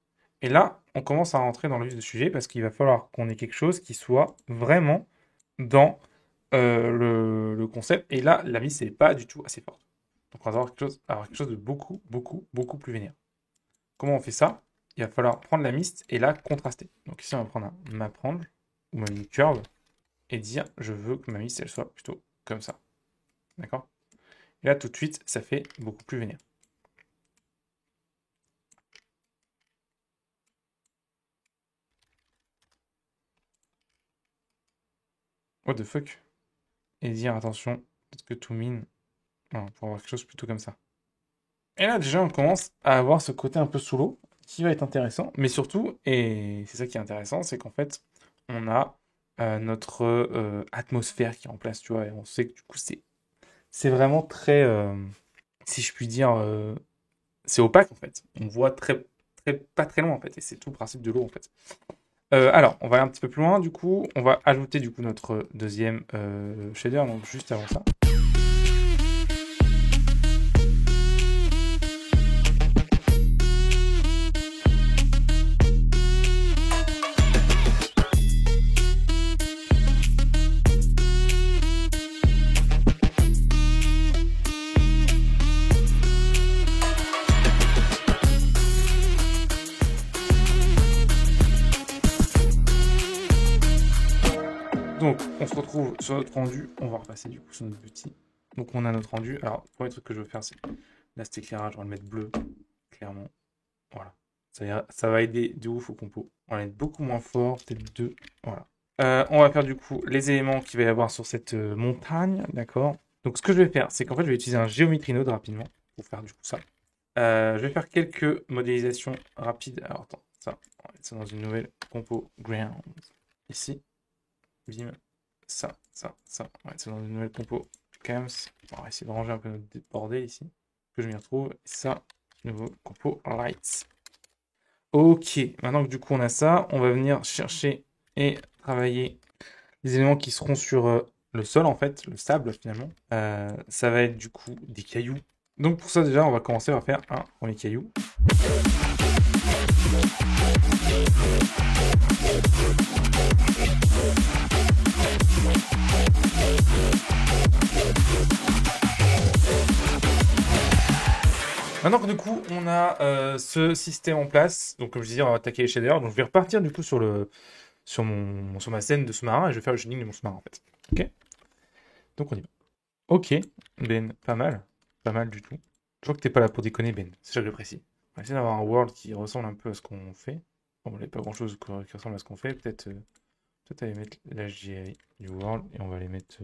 Et là, on commence à rentrer dans le vif du sujet parce qu'il va falloir qu'on ait quelque chose qui soit vraiment dans le concept. Et là, la mist n'est pas du tout assez forte. Donc on va avoir quelque chose de beaucoup, beaucoup, beaucoup plus vénère. Comment on fait ça? Il va falloir prendre la mist et la contraster. Donc ici, on va prendre un map range ou même une curve et dire je veux que ma mist elle soit plutôt comme ça. D'accord? Et là, tout de suite, ça fait beaucoup plus vénère. What the fuck? Et dire attention, peut-être que tout mine. Non, pour avoir quelque chose plutôt comme ça. Et là, déjà, on commence à avoir ce côté un peu sous l'eau qui va être intéressant. Mais surtout, et c'est ça qui est intéressant, c'est qu'en fait, on a notre atmosphère qui est en place, tu vois. Et on sait que du coup, c'est vraiment très, si je puis dire, c'est opaque en fait. On voit pas très loin en fait. Et c'est tout le principe de l'eau en fait. Alors, on va aller un petit peu plus loin. Du coup, on va ajouter du coup notre deuxième shader, donc juste avant ça. Donc, on se retrouve sur notre rendu. On va repasser du coup sur notre petit. Donc, on a notre rendu. Alors, le premier truc que je veux faire, c'est là, cet éclairage. On va le mettre bleu, clairement. Voilà. Ça va aider de ouf au compo. On va mettre beaucoup moins fort, peut-être 2. Voilà. On va faire du coup les éléments qu'il va y avoir sur cette montagne. D'accord. Donc, ce que je vais faire, c'est qu'en fait, je vais utiliser un Geometry Node rapidement pour faire du coup ça. Je vais faire quelques modélisations rapides. Alors, attends, ça, on va mettre ça dans une nouvelle compo ground. Ici. Bim, ça. On va mettre ça dans une nouvelle compo cams. On va essayer de ranger un peu notre bordel ici. Que je m'y retrouve. Et ça, nouveau compo lights. Ok, maintenant que du coup on a ça, on va venir chercher et travailler les éléments qui seront sur le sol en fait, le sable finalement. Ça va être du coup des cailloux. Donc pour ça déjà, on va commencer à faire un premier caillou. Maintenant que du coup on a ce système en place, donc comme je disais, on va attaquer les shaders. Donc je vais repartir du coup sur ma scène de sous-marin et je vais faire le shading de mon sous-marin en fait. Ok. Donc on y va. Ok, Ben, pas mal. Pas mal du tout. Je vois que t'es pas là pour déconner, Ben. C'est ça que j'apprécie. On va essayer d'avoir un world qui ressemble un peu à ce qu'on fait. Bon, il n'y a pas grand chose qui ressemble à ce qu'on fait. Peut-être aller mettre l'HDRI du world et on va aller mettre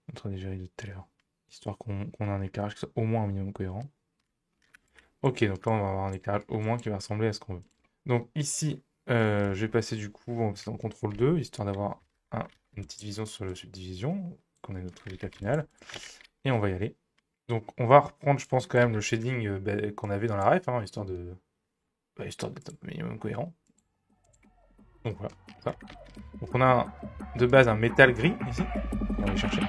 notre HDRI de tout à l'heure. Histoire qu'on ait un éclairage qui soit au moins un minimum cohérent. Ok, donc là on va avoir un éclairage au moins qui va ressembler à ce qu'on veut. Donc ici, je vais passer du coup en CTRL 2, histoire d'avoir une petite vision sur la subdivision, qu'on ait notre résultat final. Et on va y aller. Donc on va reprendre, je pense, quand même le shading qu'on avait dans la ref, hein, histoire d'être un minimum cohérent. Donc voilà, ça. Donc on a de base un métal gris ici. On va aller chercher.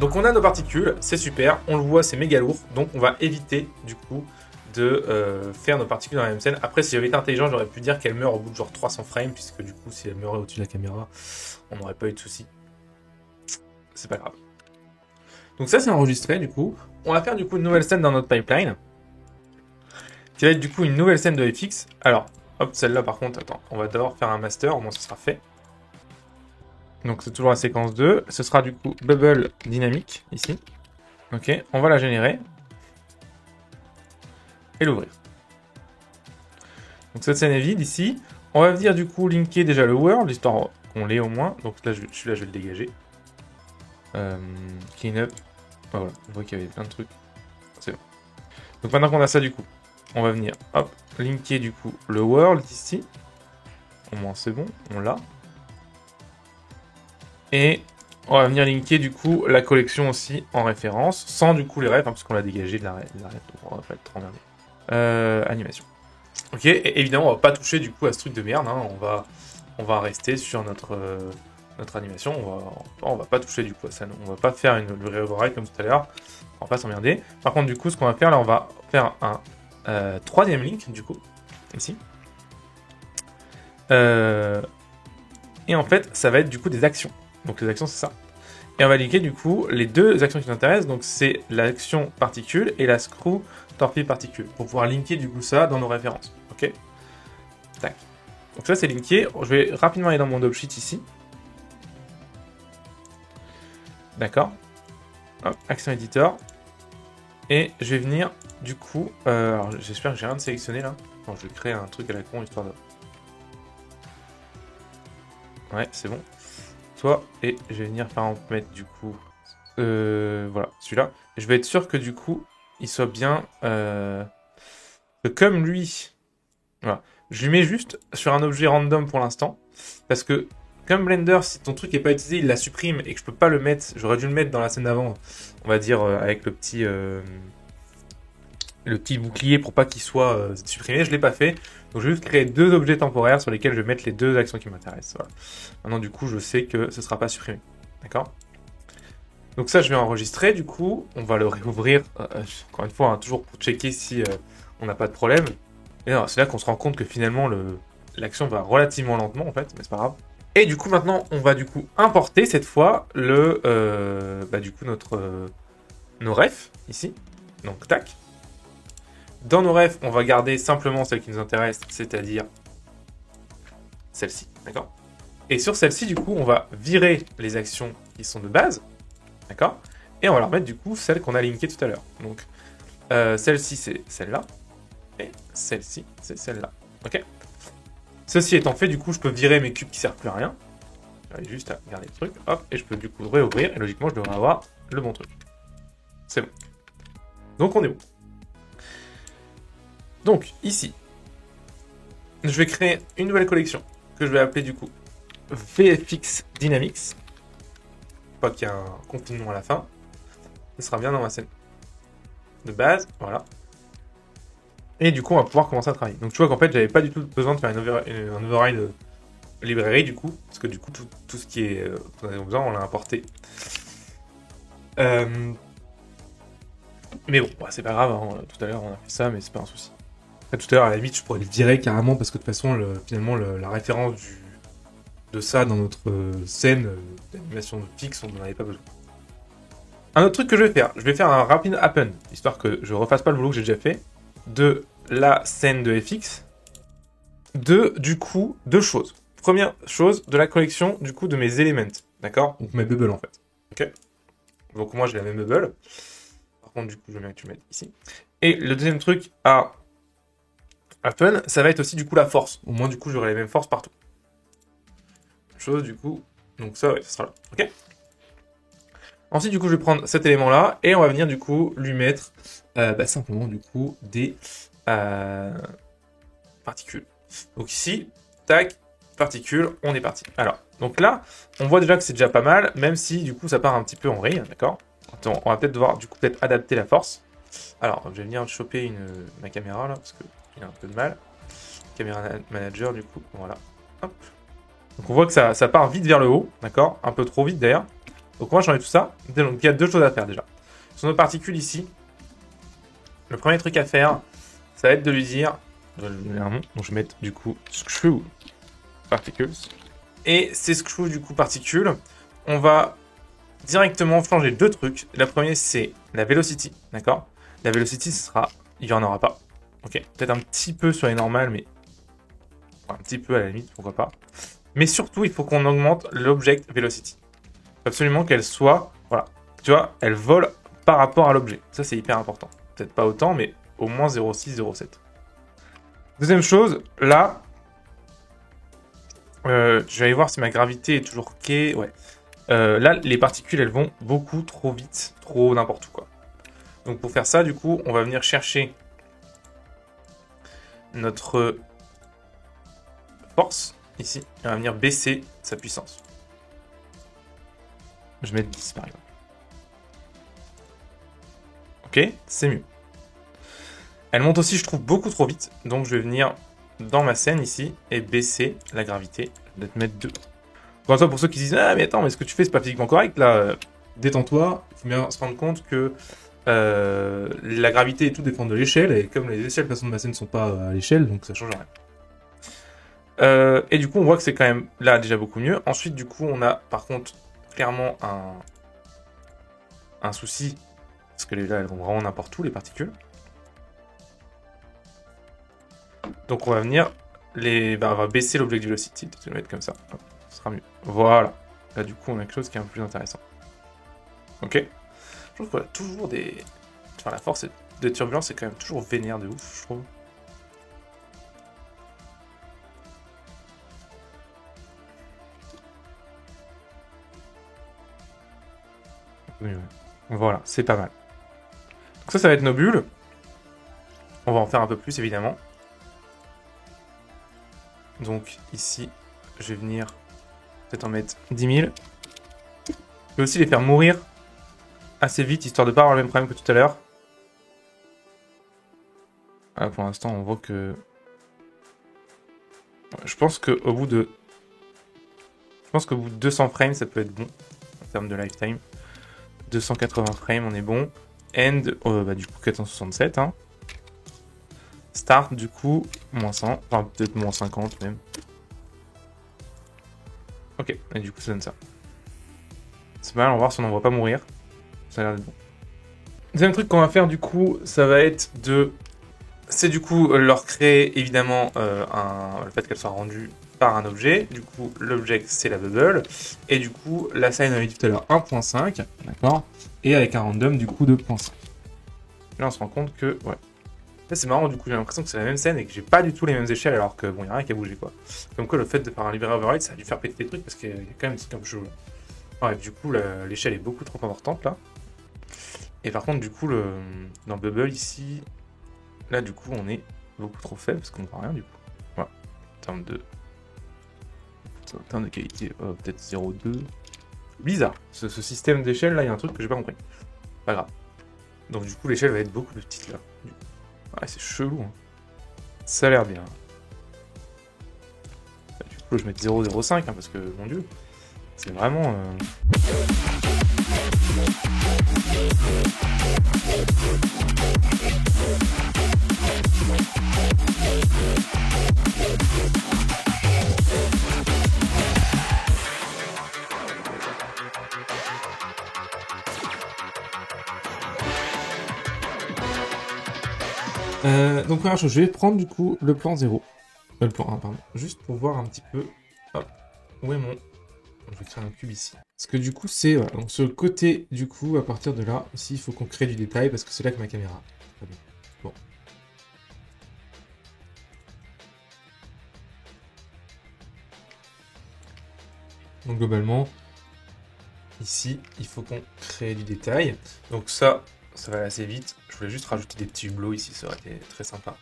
Donc on a nos particules, c'est super, on le voit, c'est méga lourd, donc on va éviter du coup de faire nos particules dans la même scène. Après, si j'avais été intelligent, j'aurais pu dire qu'elle meurt au bout de genre 300 frames, puisque du coup, si elle meurait au-dessus de la caméra, on n'aurait pas eu de soucis. C'est pas grave. Donc ça, c'est enregistré du coup. On va faire du coup une nouvelle scène dans notre pipeline, qui va être du coup une nouvelle scène de FX. Alors, hop, celle-là par contre, attends, on va d'abord faire un master, au moins ça sera fait. Donc c'est toujours la séquence 2. Ce sera du coup bubble dynamique ici. Ok, on va la générer. Et l'ouvrir. Donc cette scène est vide ici. On va venir du coup linker déjà le world, histoire qu'on l'ait au moins. Donc là, celui-là, je vais le dégager. Clean up. Ah, voilà, je vois qu'il y avait plein de trucs. C'est bon. Donc maintenant qu'on a ça du coup, on va venir, hop, linker du coup le world ici. Au moins c'est bon, on l'a. Et on va venir linker du coup la collection aussi en référence, sans du coup les refs, hein, parce qu'on l'a dégagé de la ref, donc on va pas être trop emmerdé. Animation. Ok, et évidemment on va pas toucher du coup à ce truc de merde, hein, on va rester sur notre animation, on va pas toucher du coup à ça, on va pas faire une vraie override comme tout à l'heure, on va pas s'emmerder. Par contre du coup ce qu'on va faire là, on va faire un troisième link du coup, ici. Et en fait ça va être du coup des actions. Donc les actions c'est ça. Et on va linker du coup les deux actions qui nous intéressent. Donc c'est l'action particule et la screw torpille particule. Pour pouvoir linker du coup ça dans nos références. Ok. Tac. Donc ça c'est linké. Je vais rapidement aller dans mon sheet ici. D'accord. Action editor. Et je vais venir du coup. Alors j'espère que j'ai rien de sélectionné là. Bon, je vais créer un truc à la con histoire de. Ouais, c'est bon. Toi, et je vais venir par exemple mettre du coup voilà, celui-là. Je vais être sûr que du coup, il soit bien comme lui. Voilà. Je lui mets juste sur un objet random pour l'instant, parce que comme Blender, si ton truc n'est pas utilisé, il la supprime et que je peux pas le mettre, j'aurais dû le mettre dans la scène d'avant, on va dire avec le petit bouclier pour pas qu'il soit supprimé, je l'ai pas fait. Donc je vais juste créer deux objets temporaires sur lesquels je vais mettre les deux actions qui m'intéressent. Voilà. Maintenant du coup je sais que ce sera pas supprimé. D'accord? Donc ça je vais enregistrer, du coup on va le réouvrir, encore une fois, hein, toujours pour checker si on n'a pas de problème. Et c'est là qu'on se rend compte que finalement l'action va relativement lentement en fait, mais c'est pas grave. Et du coup maintenant on va du coup importer cette fois nos refs ici. Donc tac. Dans nos refs, on va garder simplement celle qui nous intéresse, c'est-à-dire celle-ci, d'accord? Et sur celle-ci, du coup, on va virer les actions qui sont de base, d'accord? Et on va leur mettre, du coup, celles qu'on a linkées tout à l'heure. Donc, celle-ci, c'est celle-là, et celle-ci, c'est celle-là, ok? Ceci étant fait, du coup, je peux virer mes cubes qui servent plus à rien. J'arrive juste à garder le truc, hop, et je peux, du coup, réouvrir, et logiquement, je devrais avoir le bon truc. C'est bon. Donc, on est bon. Donc, ici, je vais créer une nouvelle collection que je vais appeler du coup VFX Dynamics. Pas qu'il y ait un confinement à la fin. Ce sera bien dans ma scène de base. Voilà. Et du coup, on va pouvoir commencer à travailler. Donc, tu vois qu'en fait, j'avais pas du tout besoin de faire un override librairie du coup. Parce que du coup, tout ce qui est dont on a besoin, on l'a importé. Mais bon, c'est pas grave. Hein. Tout à l'heure, on a fait ça, mais c'est pas un souci. Tout à l'heure, à la limite, je pourrais le virer carrément parce que de toute façon, finalement, la référence de ça dans notre scène d'animation fixe, on n'en avait pas besoin. Un autre truc que je vais faire un rapid happen, histoire que je refasse pas le boulot que j'ai déjà fait, de la scène de FX, du coup, deux choses. Première chose, de la collection, du coup, de mes éléments, d'accord? Donc mes bubbles, en fait. Ok? Donc moi, j'ai la même bubble. Par contre, du coup, je veux bien que tu le mettes ici. Et le deuxième truc à happen, ça va être aussi, du coup, la force. Au moins, du coup, j'aurai les mêmes forces partout. Chose du coup, donc ça, ouais, ça sera là, ok. Ensuite du coup je vais prendre cet élément là et on va venir du coup lui mettre simplement du coup des particules. Donc ici, tac, particules, on est parti. Alors, donc là, on voit déjà que c'est déjà pas mal, même si du coup ça part un petit peu en vrille, d'accord. On va peut-être devoir du coup peut-être adapter la force. Alors, je vais venir choper ma caméra là, parce qu'il a un peu de mal. Caméra manager du coup, voilà. Hop. Donc on voit que ça part vite vers le haut, d'accord? Un peu trop vite d'ailleurs. Donc on va changer tout ça. Donc il y a deux choses à faire déjà. Sur nos particules ici, le premier truc à faire, ça va être de lui dire, je vais lui donner un nom, donc je vais mettre du coup screw particles. Et ces screw du coup particules, on va directement changer deux trucs. La première c'est la velocity, d'accord? La velocity ce sera, il n'y en aura pas. Ok, peut-être un petit peu sur les normales, mais un petit peu à la limite, pourquoi pas. Mais surtout, il faut qu'on augmente l'object velocity. Absolument qu'elle soit, voilà, tu vois, elle vole par rapport à l'objet. Ça, c'est hyper important. Peut-être pas autant, mais au moins 0,6, 0,7. Deuxième chose, là, je vais aller voir si ma gravité est toujours OK. Ouais. Là, les particules, elles vont beaucoup trop vite, trop n'importe où, quoi. Donc, pour faire ça, du coup, on va venir chercher notre force, ici, et on va venir baisser sa puissance. Je vais mettre 10 par exemple. Ok, c'est mieux. Elle monte aussi, je trouve, beaucoup trop vite. Donc je vais venir dans ma scène ici et baisser la gravité. Je vais te mettre 2. Pour ceux qui disent ah mais attends, mais ce que tu fais c'est pas physiquement correct là. Détends-toi. Il faut bien se rendre compte que la gravité et tout dépend de l'échelle. Et comme les échelles de façon de ma scène ne sont pas à l'échelle, donc ça change rien. Et du coup on voit que c'est quand même là déjà beaucoup mieux. Ensuite du coup on a par contre clairement un souci. Parce que là elles vont vraiment n'importe où les particules. Donc on va venir on va baisser l'object velocity, je vais le mettre comme ça, hop, ce sera mieux. Voilà. Là du coup on a quelque chose qui est un peu plus intéressant. Ok. Je trouve qu'on a toujours des... Enfin la force de turbulence est quand même toujours vénère de ouf, je trouve. Voilà, c'est pas mal. Donc ça va être nos bulles. On va en faire un peu plus évidemment. Donc ici, je vais venir Peut-être en mettre 10 000. Je vais aussi les faire mourir assez vite, histoire de pas avoir le même problème que tout à l'heure. Ah, pour l'instant, on voit que... Je pense qu'au bout de... 200 frames, ça peut être bon, en termes de lifetime. 280 frames, on est bon. End, bah, du coup, 467. Hein. Start, du coup, moins 100. Enfin, peut-être moins 50 même. Ok, et du coup, ça donne ça. C'est mal, on va voir si on n'en voit pas mourir. Ça a l'air d'être bon. Deuxième truc qu'on va faire, du coup, ça va être de... C'est du coup leur créer, évidemment, le fait qu'elle soit rendue par un objet. Du coup, l'objet, c'est la bubble. Et du coup, la sign, on avait dit tout à l'heure 1.5. D'accord. Et avec un random, du coup, de 0.5. Là, on se rend compte que... Ouais. Là, c'est marrant, du coup, j'ai l'impression que c'est la même scène et que j'ai pas du tout les mêmes échelles, alors que, bon, il n'y a rien qui a bougé, quoi. Comme quoi, le fait de faire un library override, ça a dû faire péter des trucs, parce qu'il y a quand même des trucs un peu chelous, là. Ouais, du coup, l'échelle est beaucoup trop importante, là. Et par contre, du coup, dans Bubble, ici, là, du coup, on est beaucoup trop faible, parce qu'on ne voit rien, du coup. Voilà. En termes de qualité, peut-être 0,2. Bizarre. Ce système d'échelle, là, il y a un truc que j'ai pas compris. Pas grave. Donc, du coup, l'échelle va être beaucoup plus petite, là. Ouais, c'est chelou, hein. Ça a l'air bien. Du coup, je vais mettre 0,05, hein, parce que, mon dieu, c'est vraiment... Donc première chose, je vais prendre du coup le plan 0. Le plan 1, pardon. Juste pour voir un petit peu... Hop. Où est mon... Je vais créer un cube ici. Parce que du coup, c'est... Voilà. Donc sur le côté, du coup, à partir de là, ici, il faut qu'on crée du détail parce que c'est là que ma caméra. Bon. Donc globalement, ici, il faut qu'on crée du détail. Donc ça va aller assez vite. Je voulais juste rajouter des petits hublots ici, ça aurait été très sympa.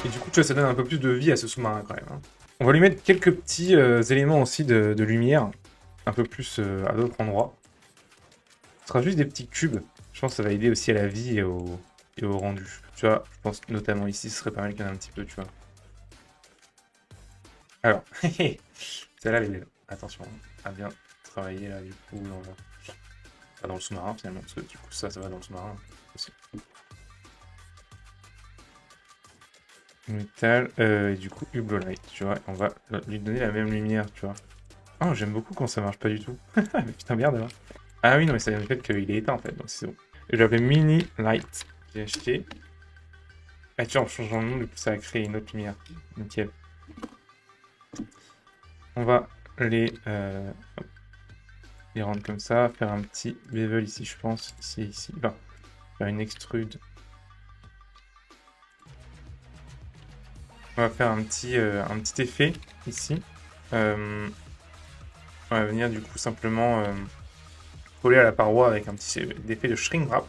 Et du coup, tu vois, ça donne un peu plus de vie à ce sous-marin quand même. Hein. On va lui mettre quelques petits éléments aussi de lumière, un peu plus à d'autres endroits. Ce sera juste des petits cubes. Je pense que ça va aider aussi à la vie et au rendu. Tu vois, je pense notamment ici, ce serait pas mal qu'il y en ait un petit peu, tu vois. Alors, celle-là, elle est belle. Attention, à bien travailler là, du coup, pas dans le sous-marin finalement, parce que du coup, ça va dans le sous-marin aussi. Métal, et du coup, Hublot Light, tu vois, on va lui donner la même lumière, tu vois. Oh, j'aime beaucoup quand ça marche pas du tout. Mais putain, merde, là. Ah oui, non, mais ça vient du fait qu'il est éteint, en fait, donc c'est bon. Je l'avais Mini Light, j'ai acheté. Ah, tu vois, en changeant le nom, du coup, ça a créé une autre lumière. Nickel. On va les rendre comme ça, faire un petit bevel ici, je pense, ici. Enfin, faire une extrude. On va faire un petit effet ici. On va venir du coup simplement coller à la paroi avec un petit effet de shrink wrap.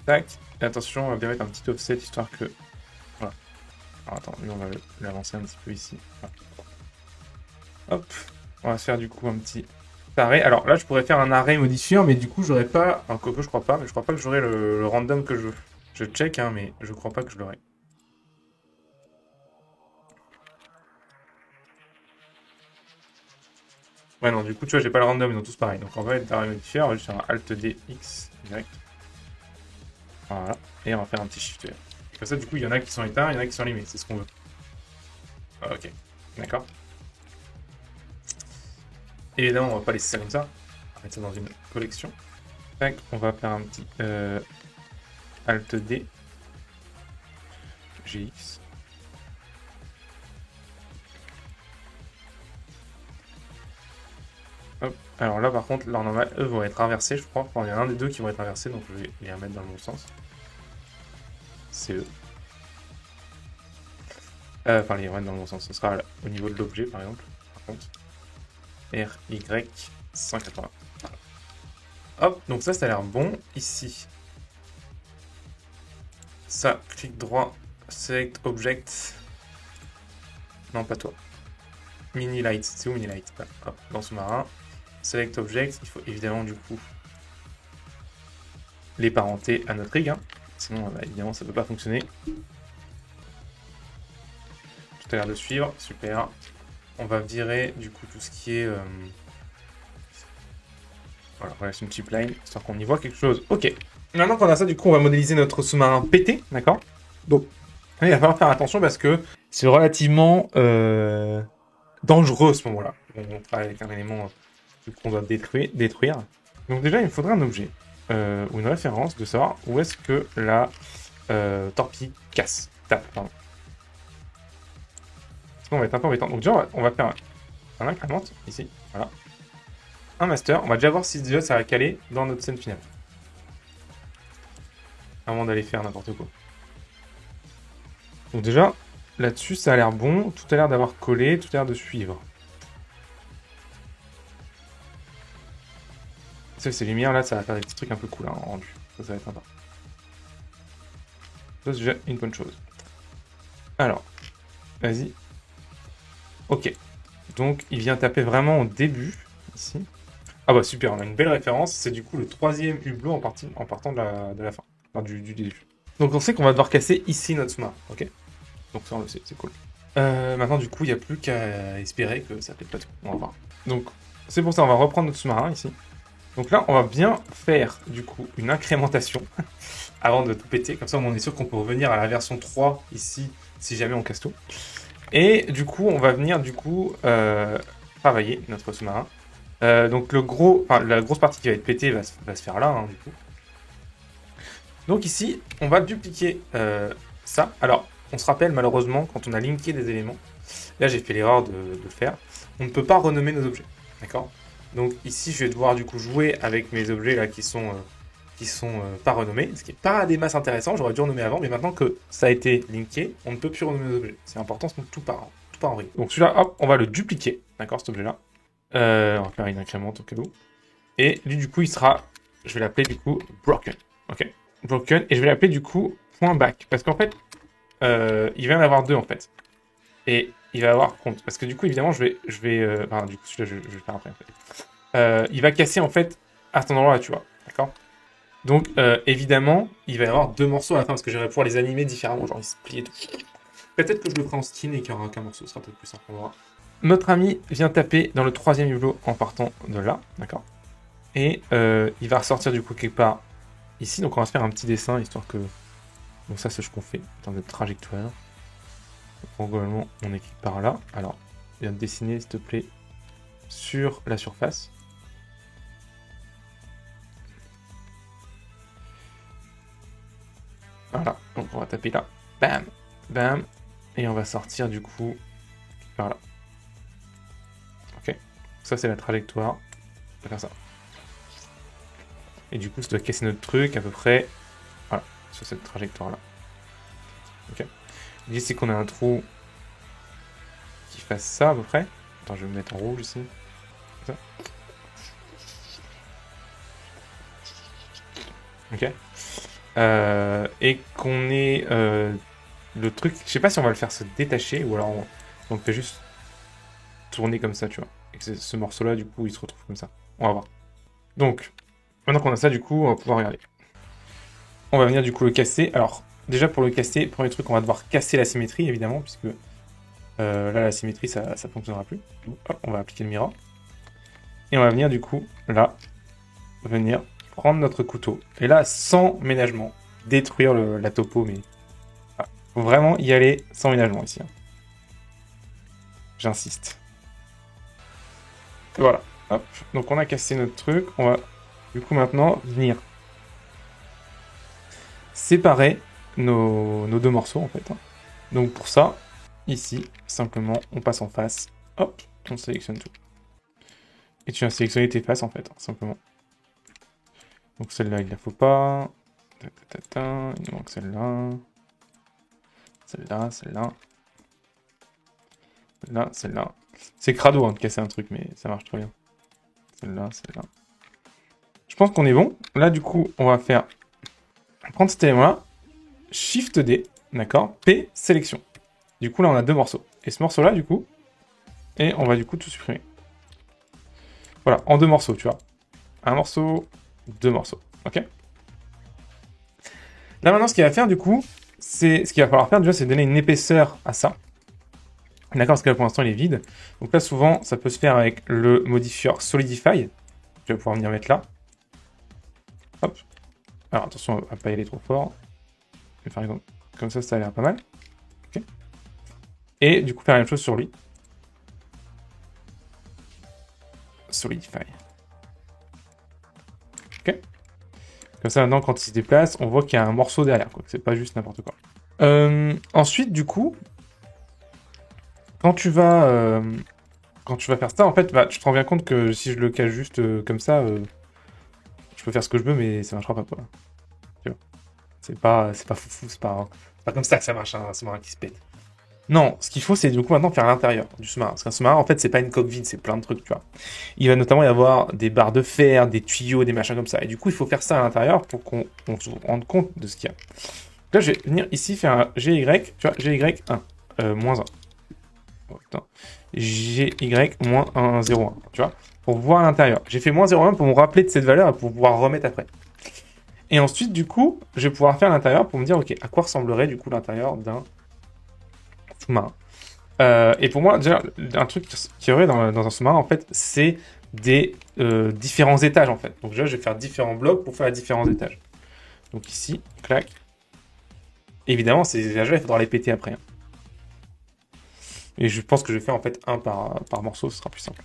Tac. Et attention, on va bien mettre un petit offset histoire que... Voilà. Alors attends, lui on va l'avancer un petit peu ici. Voilà. Hop. On va se faire du coup un petit arrêt. Alors là, je pourrais faire un arrêt modifiant, mais du coup, j'aurais pas... Un coco, je crois pas, mais je crois pas que j'aurai le random que je veux. Je check, hein, mais je crois pas que je l'aurai. Ouais, non, du coup, tu vois, j'ai pas le random, ils ont tous pareil. Donc, on va être d'arrêt modifier, on va juste faire un Alt D X direct. Voilà. Et on va faire un petit shift. Comme ça, du coup, il y en a qui sont éteints, il y en a qui sont allumés. C'est ce qu'on veut. Ah, ok. D'accord. Évidemment, on va pas laisser ça comme ça. On va mettre ça dans une collection. Tac, on va faire un petit Alt D GX. Hop. Alors là, par contre, leur normal, eux vont être inversés, je crois. Enfin, il y en a un des deux qui vont être inversés, donc je vais les remettre dans le bon sens. CE. Enfin, les dans le bon sens. Ce sera au niveau de l'objet, par exemple. Par contre. RY 180. Voilà. Hop, donc ça a l'air bon. Ici. Ça, clic droit, select object. Non, pas toi. Mini light. C'est où mini light? Hop, dans sous-marin. Select object. Il faut évidemment, du coup, les parenter à notre rig. Hein. Sinon, bah, évidemment, ça ne peut pas fonctionner. Tout a l'air de suivre. Super. On va virer, du coup, tout ce qui est... Voilà, relation pipeline, histoire qu'on y voit quelque chose. Ok. Maintenant qu'on a ça, du coup, on va modéliser notre sous-marin pété, d'accord? Donc, il va falloir faire attention parce que c'est relativement dangereux à ce moment-là. On travaille avec un élément qu'on doit détruire. Donc déjà, il me faudrait un objet ou une référence de savoir où est-ce que la torpille tape, pardon. Parce qu'on va être un peu embêtant. Donc déjà, on va faire un incrément ici, voilà. Un master, on va déjà voir si déjà ça va caler dans notre scène finale. Avant d'aller faire n'importe quoi. Donc déjà, là-dessus, ça a l'air bon. Tout a l'air d'avoir collé, tout a l'air de suivre. Ces lumières là, ça va faire des petits trucs un peu cool hein, en rendu. Ça va être sympa. Ça, c'est déjà une bonne chose. Alors, vas-y. Ok. Donc, il vient taper vraiment au début, ici. Ah bah super, on a une belle référence. C'est du coup le 3e hublot en partant de la fin. Enfin, du début. Donc, on sait qu'on va devoir casser ici notre sous-marin. Ok. Donc ça, on le sait, c'est cool. Maintenant, du coup, il n'y a plus qu'à espérer que ça pète pas tout. On va voir. Donc, c'est pour ça, on va reprendre notre sous-marin ici. Donc là, on va bien faire, du coup, une incrémentation avant de tout péter. Comme ça, on est sûr qu'on peut revenir à la version 3 ici, si jamais on casse tout. Et du coup, on va venir, du coup, travailler notre sous-marin. Donc la grosse partie qui va être pétée va se faire là, hein, du coup. Donc ici, on va dupliquer ça. Alors, on se rappelle malheureusement, quand on a linké des éléments, là j'ai fait l'erreur de le faire, on ne peut pas renommer nos objets, d'accord? Donc ici, je vais devoir du coup jouer avec mes objets là qui sont pas renommés, ce qui n'est pas des masses intéressants, j'aurais dû renommer avant, mais maintenant que ça a été linké, on ne peut plus renommer nos objets. C'est important, sinon tout part en vrille. Donc celui-là, hop, on va le dupliquer, d'accord, cet objet-là. On va faire une incrémente au cas où. Et lui, du coup, il sera, je vais l'appeler du coup broken, ok? Broken, et je vais l'appeler du coup point back, parce qu'en fait, il va y en avoir deux en fait. Et il va avoir compte, parce que du coup, évidemment, du coup, celui-là, je vais le faire après. Il va casser en fait à cet endroit-là, tu vois, d'accord? Donc, évidemment, il va y avoir deux morceaux à la fin, parce que je vais pouvoir les animer différemment, genre ils se plient et tout. Peut-être que je le ferai en skin et qu'il n'y aura qu'un morceau, ce sera peut-être plus simple, on verra. Notre ami vient taper dans le 3e hublot en partant de là, d'accord? Et il va ressortir du coup quelque part ici, donc on va se faire un petit dessin, histoire que... Donc ça, c'est ce qu'on fait, en termes de trajectoire. Donc, globalement, on est quelque part là. Alors, viens de dessiner, s'il te plaît, sur la surface. Voilà, donc on va taper là. Bam, bam. Et on va sortir du coup par là. Ok, ça c'est la trajectoire. On va faire ça. Et du coup, ça doit casser notre truc à peu près. Voilà, sur cette trajectoire-là. Ok. L'idée c'est qu'on a un trou qui fasse ça à peu près. Attends, je vais me mettre en rouge ici. Comme ça. Ok. Et qu'on ait le truc. Je sais pas si on va le faire se détacher ou alors on le fait juste tourner comme ça, tu vois. Et que ce morceau-là, du coup, il se retrouve comme ça. On va voir. Donc, maintenant qu'on a ça, du coup, on va pouvoir regarder. On va venir du coup le casser. Alors, déjà pour le casser, premier truc, on va devoir casser la symétrie, évidemment, puisque là, la symétrie, ça ne fonctionnera plus. Donc, hop, on va appliquer le miroir. Et on va venir du coup, là, venir prendre notre couteau. Et là, sans ménagement, détruire la topo, mais... Ah, faut vraiment y aller sans ménagement ici. Hein. J'insiste. Voilà. Hop. Donc on a cassé notre truc. On va du coup maintenant venir séparer nos deux morceaux en fait. Hein. Donc pour ça, ici, simplement, on passe en face. Hop, on sélectionne tout. Et tu viens sélectionner tes faces en fait, hein, simplement. Donc celle-là, il ne la faut pas. Il nous manque celle-là. celle-là, celle-là. Celle-là, celle-là. C'est crado hein, de casser un truc, mais ça marche très bien. Celle-là, celle-là. Je pense qu'on est bon. Là, du coup, on va faire... Prendre cet élément-là. Shift D, d'accord. P, sélection. Du coup, là, on a 2 morceaux. Et ce morceau-là, du coup... Et on va du coup tout supprimer. Voilà, en 2 morceaux, tu vois. Un morceau, 2 morceaux. Ok. Là, maintenant, ce qu'il va faire, du coup, c'est... Ce qu'il va falloir faire, déjà, c'est donner une épaisseur à ça. D'accord, parce que là, pour l'instant, il est vide. Donc là, souvent, ça peut se faire avec le modifier Solidify. Je vais pouvoir venir mettre là. Hop. Alors, attention à ne pas y aller trop fort. Je vais faire comme ça a l'air pas mal. Ok. Et du coup, faire la même chose sur lui. Solidify. Ok. Comme ça, maintenant, quand il se déplace, on voit qu'il y a un morceau derrière. C'est pas juste n'importe quoi. Ensuite, du coup, quand tu vas faire ça, en fait, bah, tu te rends bien compte que si je le cache juste comme ça, je peux faire ce que je veux, mais ça marchera pas, quoi. Tu vois. C'est pas foufou, c'est pas comme ça que ça marche, un sous-marin qui se pète. Non, ce qu'il faut, c'est du coup maintenant faire l'intérieur du sous-marin. Parce qu'un sous-marin, en fait, c'est pas une coque vide, c'est plein de trucs, tu vois. Il va notamment y avoir des barres de fer, des tuyaux, des machins comme ça. Et du coup, il faut faire ça à l'intérieur pour qu'on se rende compte de ce qu'il y a. Là, je vais venir ici faire un GY, tu vois, GY1, moins 1. Oh, putain. GY moins 0,1, tu vois, pour voir à l'intérieur. J'ai fait moins 0,1 pour me rappeler de cette valeur et pour pouvoir remettre après. Et ensuite, du coup, je vais pouvoir faire l'intérieur pour me dire, ok, à quoi ressemblerait du coup l'intérieur d'un sous-marin. Et pour moi, déjà, un truc qui aurait dans un sous-marin, en fait, c'est des différents étages, en fait. Donc déjà, je vais faire différents blocs pour faire les différents étages. Donc ici, clac. Évidemment, ces étages-là, il faudra les péter après. Hein. Et je pense que je vais faire en fait un par morceau, ce sera plus simple.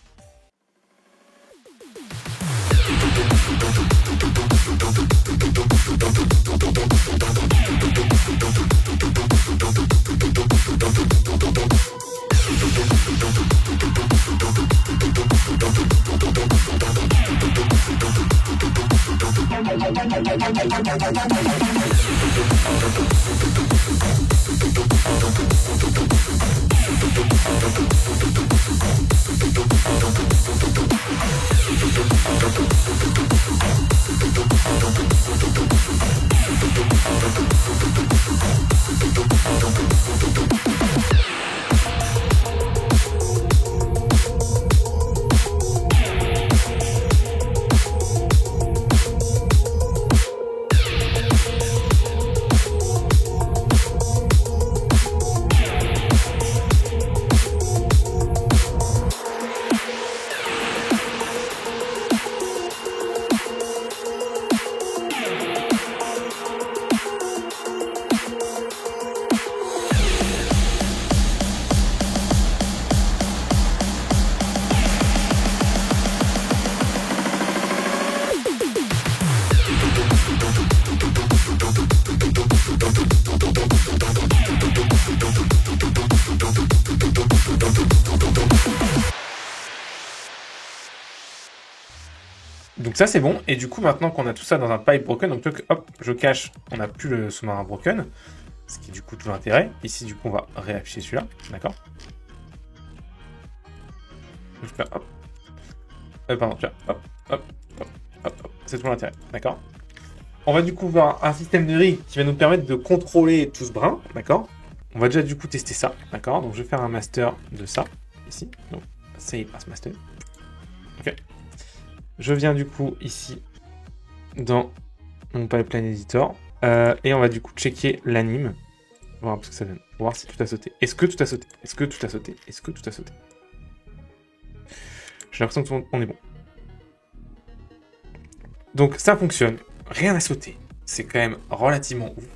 Donc ça c'est bon, et du coup maintenant qu'on a tout ça dans un pipe broken, donc hop, je cache, on n'a plus le sous-marin broken, ce qui est du coup tout l'intérêt. Ici du coup on va réafficher celui-là, d'accord. Hop. Pardon, tu vois, hop, c'est tout l'intérêt, d'accord. On va du coup voir un système de rig qui va nous permettre de contrôler tout ce brin, d'accord. On va déjà du coup tester ça, d'accord. Donc je vais faire un master de ça, ici, donc save as master. Ok. Je viens du coup ici dans mon pipeline editor et on va du coup checker l'anime, voir ce que ça donne, voir si tout a sauté. Est-ce que tout a sauté? Est-ce que tout a sauté? Est-ce que tout a sauté? J'ai l'impression qu'on est bon. Donc ça fonctionne, rien n'a sauté. C'est quand même relativement ouf.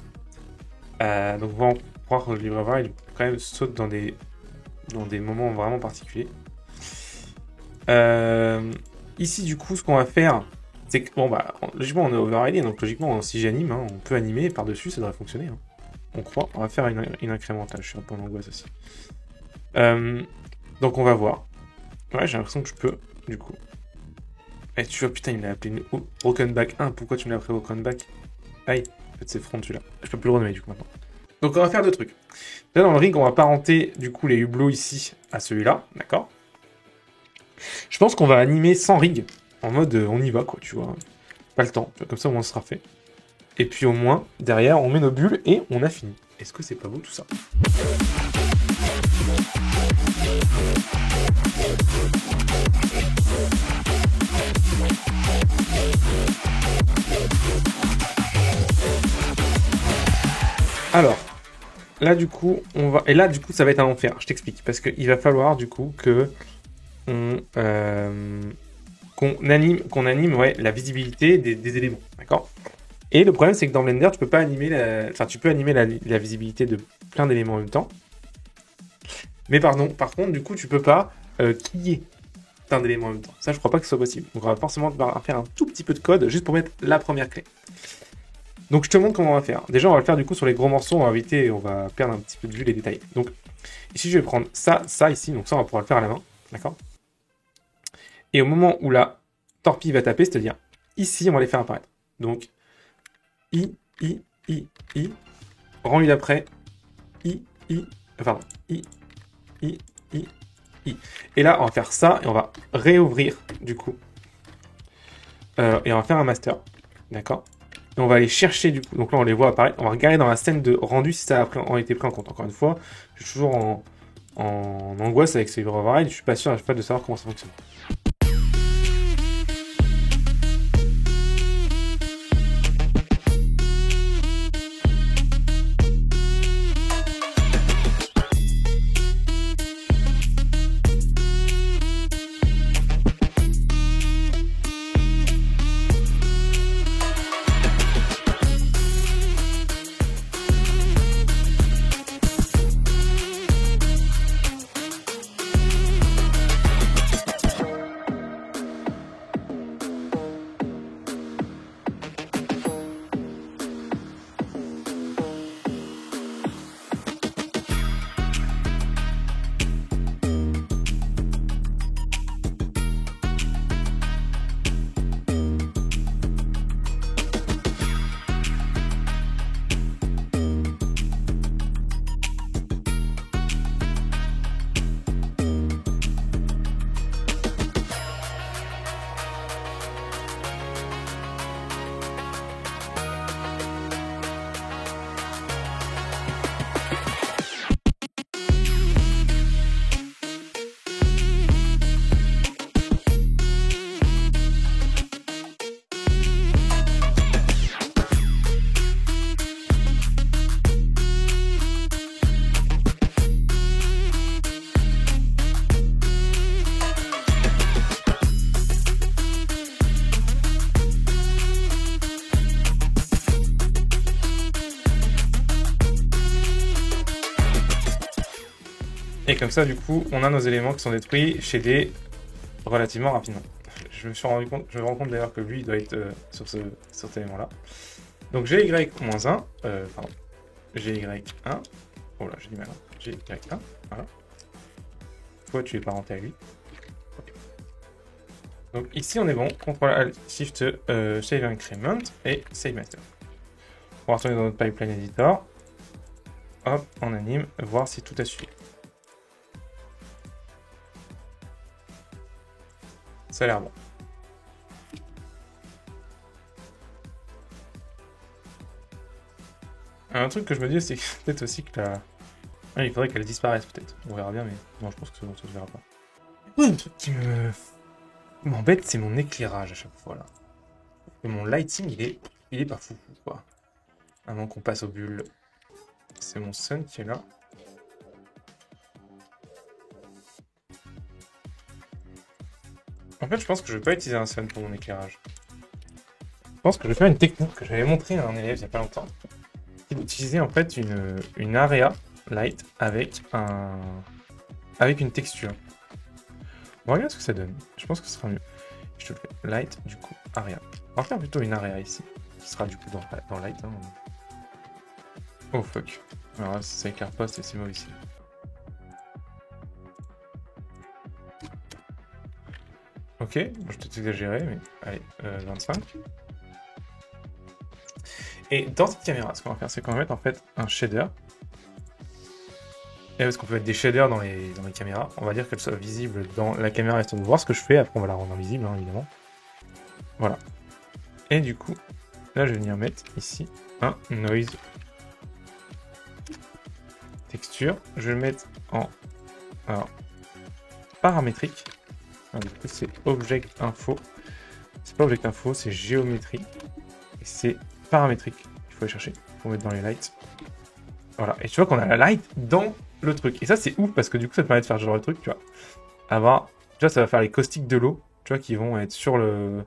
Donc on va voir que le livre il quand même saute dans des moments vraiment particuliers. Ici, du coup, ce qu'on va faire, c'est que, bon, bah, logiquement, on est overriding, donc logiquement, si j'anime, hein, on peut animer par-dessus, ça devrait fonctionner. Hein. On croit. On va faire une incrémentale, je suis un peu en angoisse aussi. Donc, on va voir. Ouais, j'ai l'impression que je peux, du coup. Et tu vois, putain, il me l'a appelé Broken Back 1, pourquoi tu me l'as appelé Broken Back? Aïe, en fait, c'est front celui-là. Je peux plus le renommer, du coup, maintenant. Donc, on va faire deux trucs. Là, dans le rig, on va parenter du coup les hublots ici à celui-là, d'accord? Je pense qu'on va animer sans rig, en mode on y va quoi, tu vois. Pas le temps, comme ça au moins ce sera fait. Et puis au moins, derrière, on met nos bulles et on a fini. Est-ce que c'est pas beau tout ça? Alors, là du coup, on va... Et là du coup, ça va être un enfer, je t'explique. Parce qu'il va falloir du coup que qu'on anime ouais, la visibilité des éléments, d'accord? Et le problème, c'est que dans Blender, tu peux pas animer enfin, tu peux animer la visibilité de plein d'éléments en même temps. Mais par contre, du coup, tu peux pas quiller plein d'éléments en même temps. Ça, je crois pas que ce soit possible. Donc, on va forcément devoir faire un tout petit peu de code juste pour mettre la première clé. Donc, je te montre comment on va faire. Déjà, on va le faire du coup sur les gros morceaux. On va éviter, on va perdre un petit peu de vue les détails. Donc, ici, je vais prendre ça ici. Donc, ça, on va pouvoir le faire à la main. D'accord? Et au moment où la torpille va taper, c'est-à-dire ici, on va les faire apparaître. Donc, I, rendu d'après, pardon, I. Et là, on va faire ça et on va réouvrir du coup. Et on va faire un master. D'accord? Et on va aller chercher du coup. Donc là, on les voit apparaître. On va regarder dans la scène de rendu si ça a été pris en compte. Encore une fois, je suis toujours en angoisse avec ces overrides. Je suis pas sûr à chaque fois de savoir comment ça fonctionne. Et comme ça, du coup, on a nos éléments qui sont détruits chez des relativement rapidement. Je me rends compte d'ailleurs que lui, il doit être sur cet élément-là. Donc GY-1, pardon, GY1, oh là, j'ai du mal, GY1, voilà. Toi, tu es parenté à lui. Okay. Donc ici, on est bon, CTRL-SHIFT, Save Increment et Save Master. On va retourner dans notre pipeline editor. Hop, on anime, voir si tout a suivi. Ça a l'air bon. Un truc que je me dis, c'est peut-être aussi que la... Ah, il faudrait qu'elle disparaisse peut-être. On verra bien, mais non, je pense que ça ne se verra pas. Un truc qui m'embête, c'est mon éclairage à chaque fois là. Et mon lighting, il est pas fou, quoi. Avant qu'on passe aux bulles. C'est mon sun qui est là. En fait, je pense que je vais pas utiliser un sun pour mon éclairage. Je pense que je vais faire une technique que j'avais montrée à un élève il y a pas longtemps. C'est d'utiliser en fait une area light avec une texture. On va regarder ce que ça donne. Je pense que ce sera mieux. Je te le fais. Light, du coup, area. On va faire plutôt une area ici. Ce sera du coup dans light. Hein. Oh fuck. Alors là, ça éclaire pas, c'est mauvais ici. Ok, je vais peut-être exagérer, mais allez, 25. Et dans cette caméra, ce qu'on va faire, c'est qu'on va mettre en fait un shader. Et parce qu'on peut mettre des shaders dans les caméras, on va dire qu'elles soient visibles dans la caméra histoire de voir ce que je fais. Après, on va la rendre invisible, hein, évidemment. Voilà. Et du coup, là, je vais venir mettre ici un noise texture. Je vais le mettre en paramétrique. Alors, du coup, c'est object info. C'est pas object info, c'est géométrie. Et c'est paramétrique. Il faut aller chercher. Il faut mettre dans les lights. Voilà. Et tu vois qu'on a la light dans le truc. Et ça, c'est ouf parce que du coup, ça te permet de faire ce genre de truc, tu vois. Avoir. Tu vois, ça va faire les caustiques de l'eau, tu vois, qui vont être sur la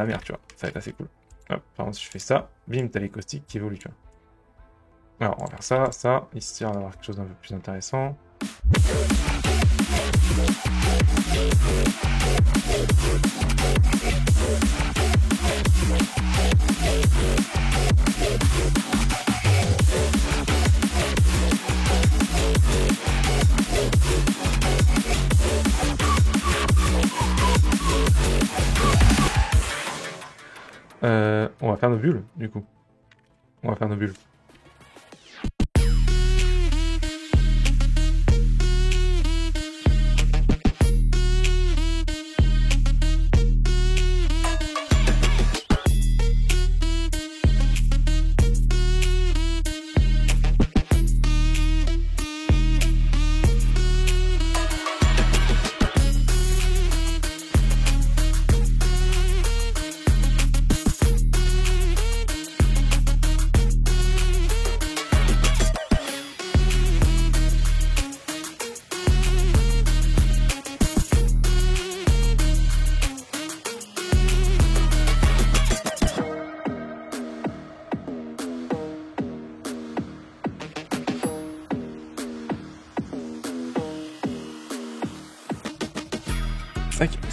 mer, tu vois. Ça va être assez cool. Hop, par exemple, si je fais ça, bim, t'as les caustiques qui évoluent, tu vois. Alors, on va faire ça, histoire d'avoir quelque chose d'un peu plus intéressant. On va faire nos bulles, du coup. On va faire nos bulles.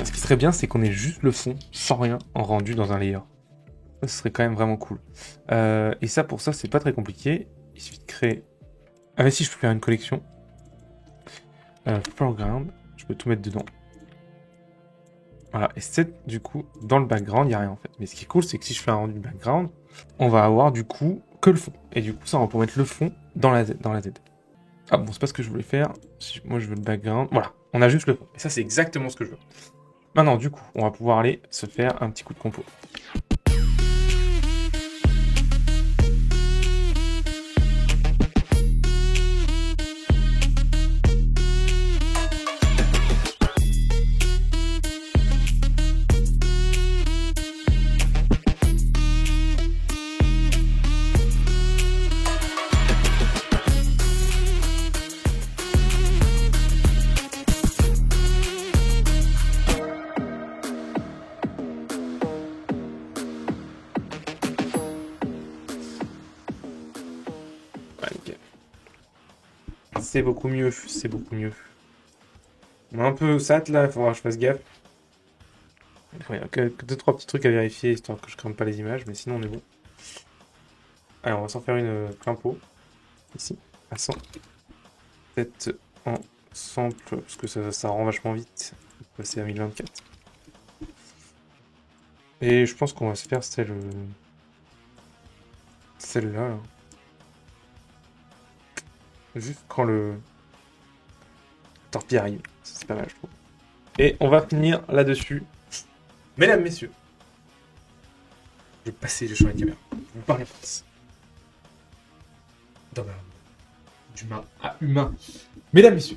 Ce qui serait bien, c'est qu'on ait juste le fond, sans rien, en rendu dans un layer. Ça, ce serait quand même vraiment cool. Et ça, pour ça, c'est pas très compliqué. Il suffit de créer... Ah mais si, je peux faire une collection. Foreground, je peux tout mettre dedans. Voilà, et c'est du coup, dans le background, il n'y a rien en fait. Mais ce qui est cool, c'est que si je fais un rendu background, on va avoir du coup que le fond. Et du coup, ça, on va pouvoir mettre le fond dans la Z. Ah bon, c'est pas ce que je voulais faire. Moi, je veux le background. Voilà, on a juste le fond. Et ça, c'est exactement ce que je veux. Maintenant, du coup, on va pouvoir aller se faire un petit coup de compo. C'est beaucoup mieux, c'est beaucoup mieux. On est un peu sat là, il faudra que je fasse gaffe. Il y a que 2-3 petits trucs à vérifier histoire que je crame pas les images, mais sinon on est bon. Allez, on va s'en faire une plein pot. Ici, à 100. Peut-être en sample, parce que ça rend vachement vite. On va passer à 1024. Et je pense qu'on va se faire celle-là. Là. Juste quand le torpille arrive. C'est pas mal, je trouve. Et on va finir là-dessus. Mesdames, messieurs. Je vais passer, je change la caméra. Vous parlez France. D'humain à humain. Mesdames, messieurs.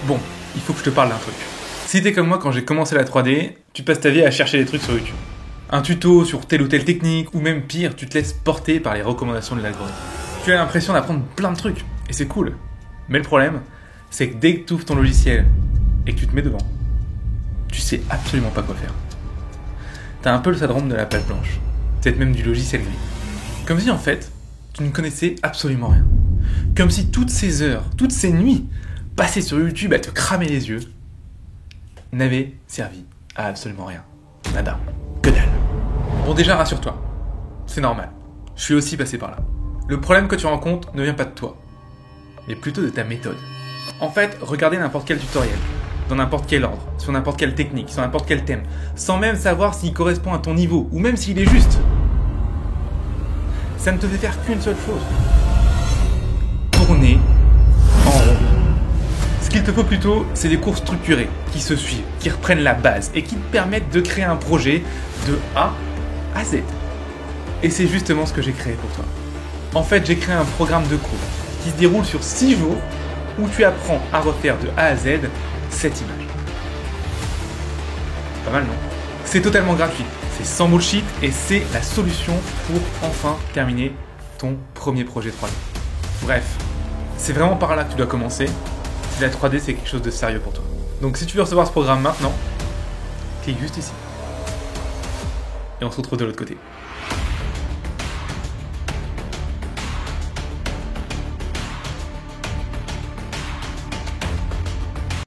Bon, il faut que je te parle d'un truc. Si t'es comme moi quand j'ai commencé la 3D, tu passes ta vie à chercher des trucs sur YouTube. un tuto sur telle ou telle technique, ou même pire, tu te laisses porter par les recommandations de l'algorithme. Tu as l'impression d'apprendre plein de trucs, et c'est cool. Mais le problème, c'est que dès que tu ouvres ton logiciel et que tu te mets devant, tu sais absolument pas quoi faire. T'as un peu le syndrome de la page blanche, peut-être même du logiciel gris. Comme si en fait, tu ne connaissais absolument rien. Comme si toutes ces heures, toutes ces nuits passées sur YouTube à te cramer les yeux n'avaient servi à absolument rien. Nada. Que dalle. Bon, déjà, rassure-toi. C'est normal. Je suis aussi passé par là. Le problème que tu rencontres ne vient pas de toi, mais plutôt de ta méthode. En fait, regardez n'importe quel tutoriel, dans n'importe quel ordre, sur n'importe quelle technique, sur n'importe quel thème, sans même savoir s'il correspond à ton niveau, ou même s'il est juste. Ça ne te fait faire qu'une seule chose. Tourner en rond. Ce qu'il te faut plutôt, c'est des cours structurés, qui se suivent, qui reprennent la base, et qui te permettent de créer un projet de A à Z. Et c'est justement ce que j'ai créé pour toi. En fait, j'ai créé un programme de cours qui se déroule sur 6 jours où tu apprends à refaire de A à Z cette image. Pas mal, non? C'est totalement gratuit, c'est sans bullshit et c'est la solution pour enfin terminer ton premier projet 3D. Bref, c'est vraiment par là que tu dois commencer si la 3D c'est quelque chose de sérieux pour toi. Donc si tu veux recevoir ce programme maintenant, clique juste ici. Et on se retrouve de l'autre côté.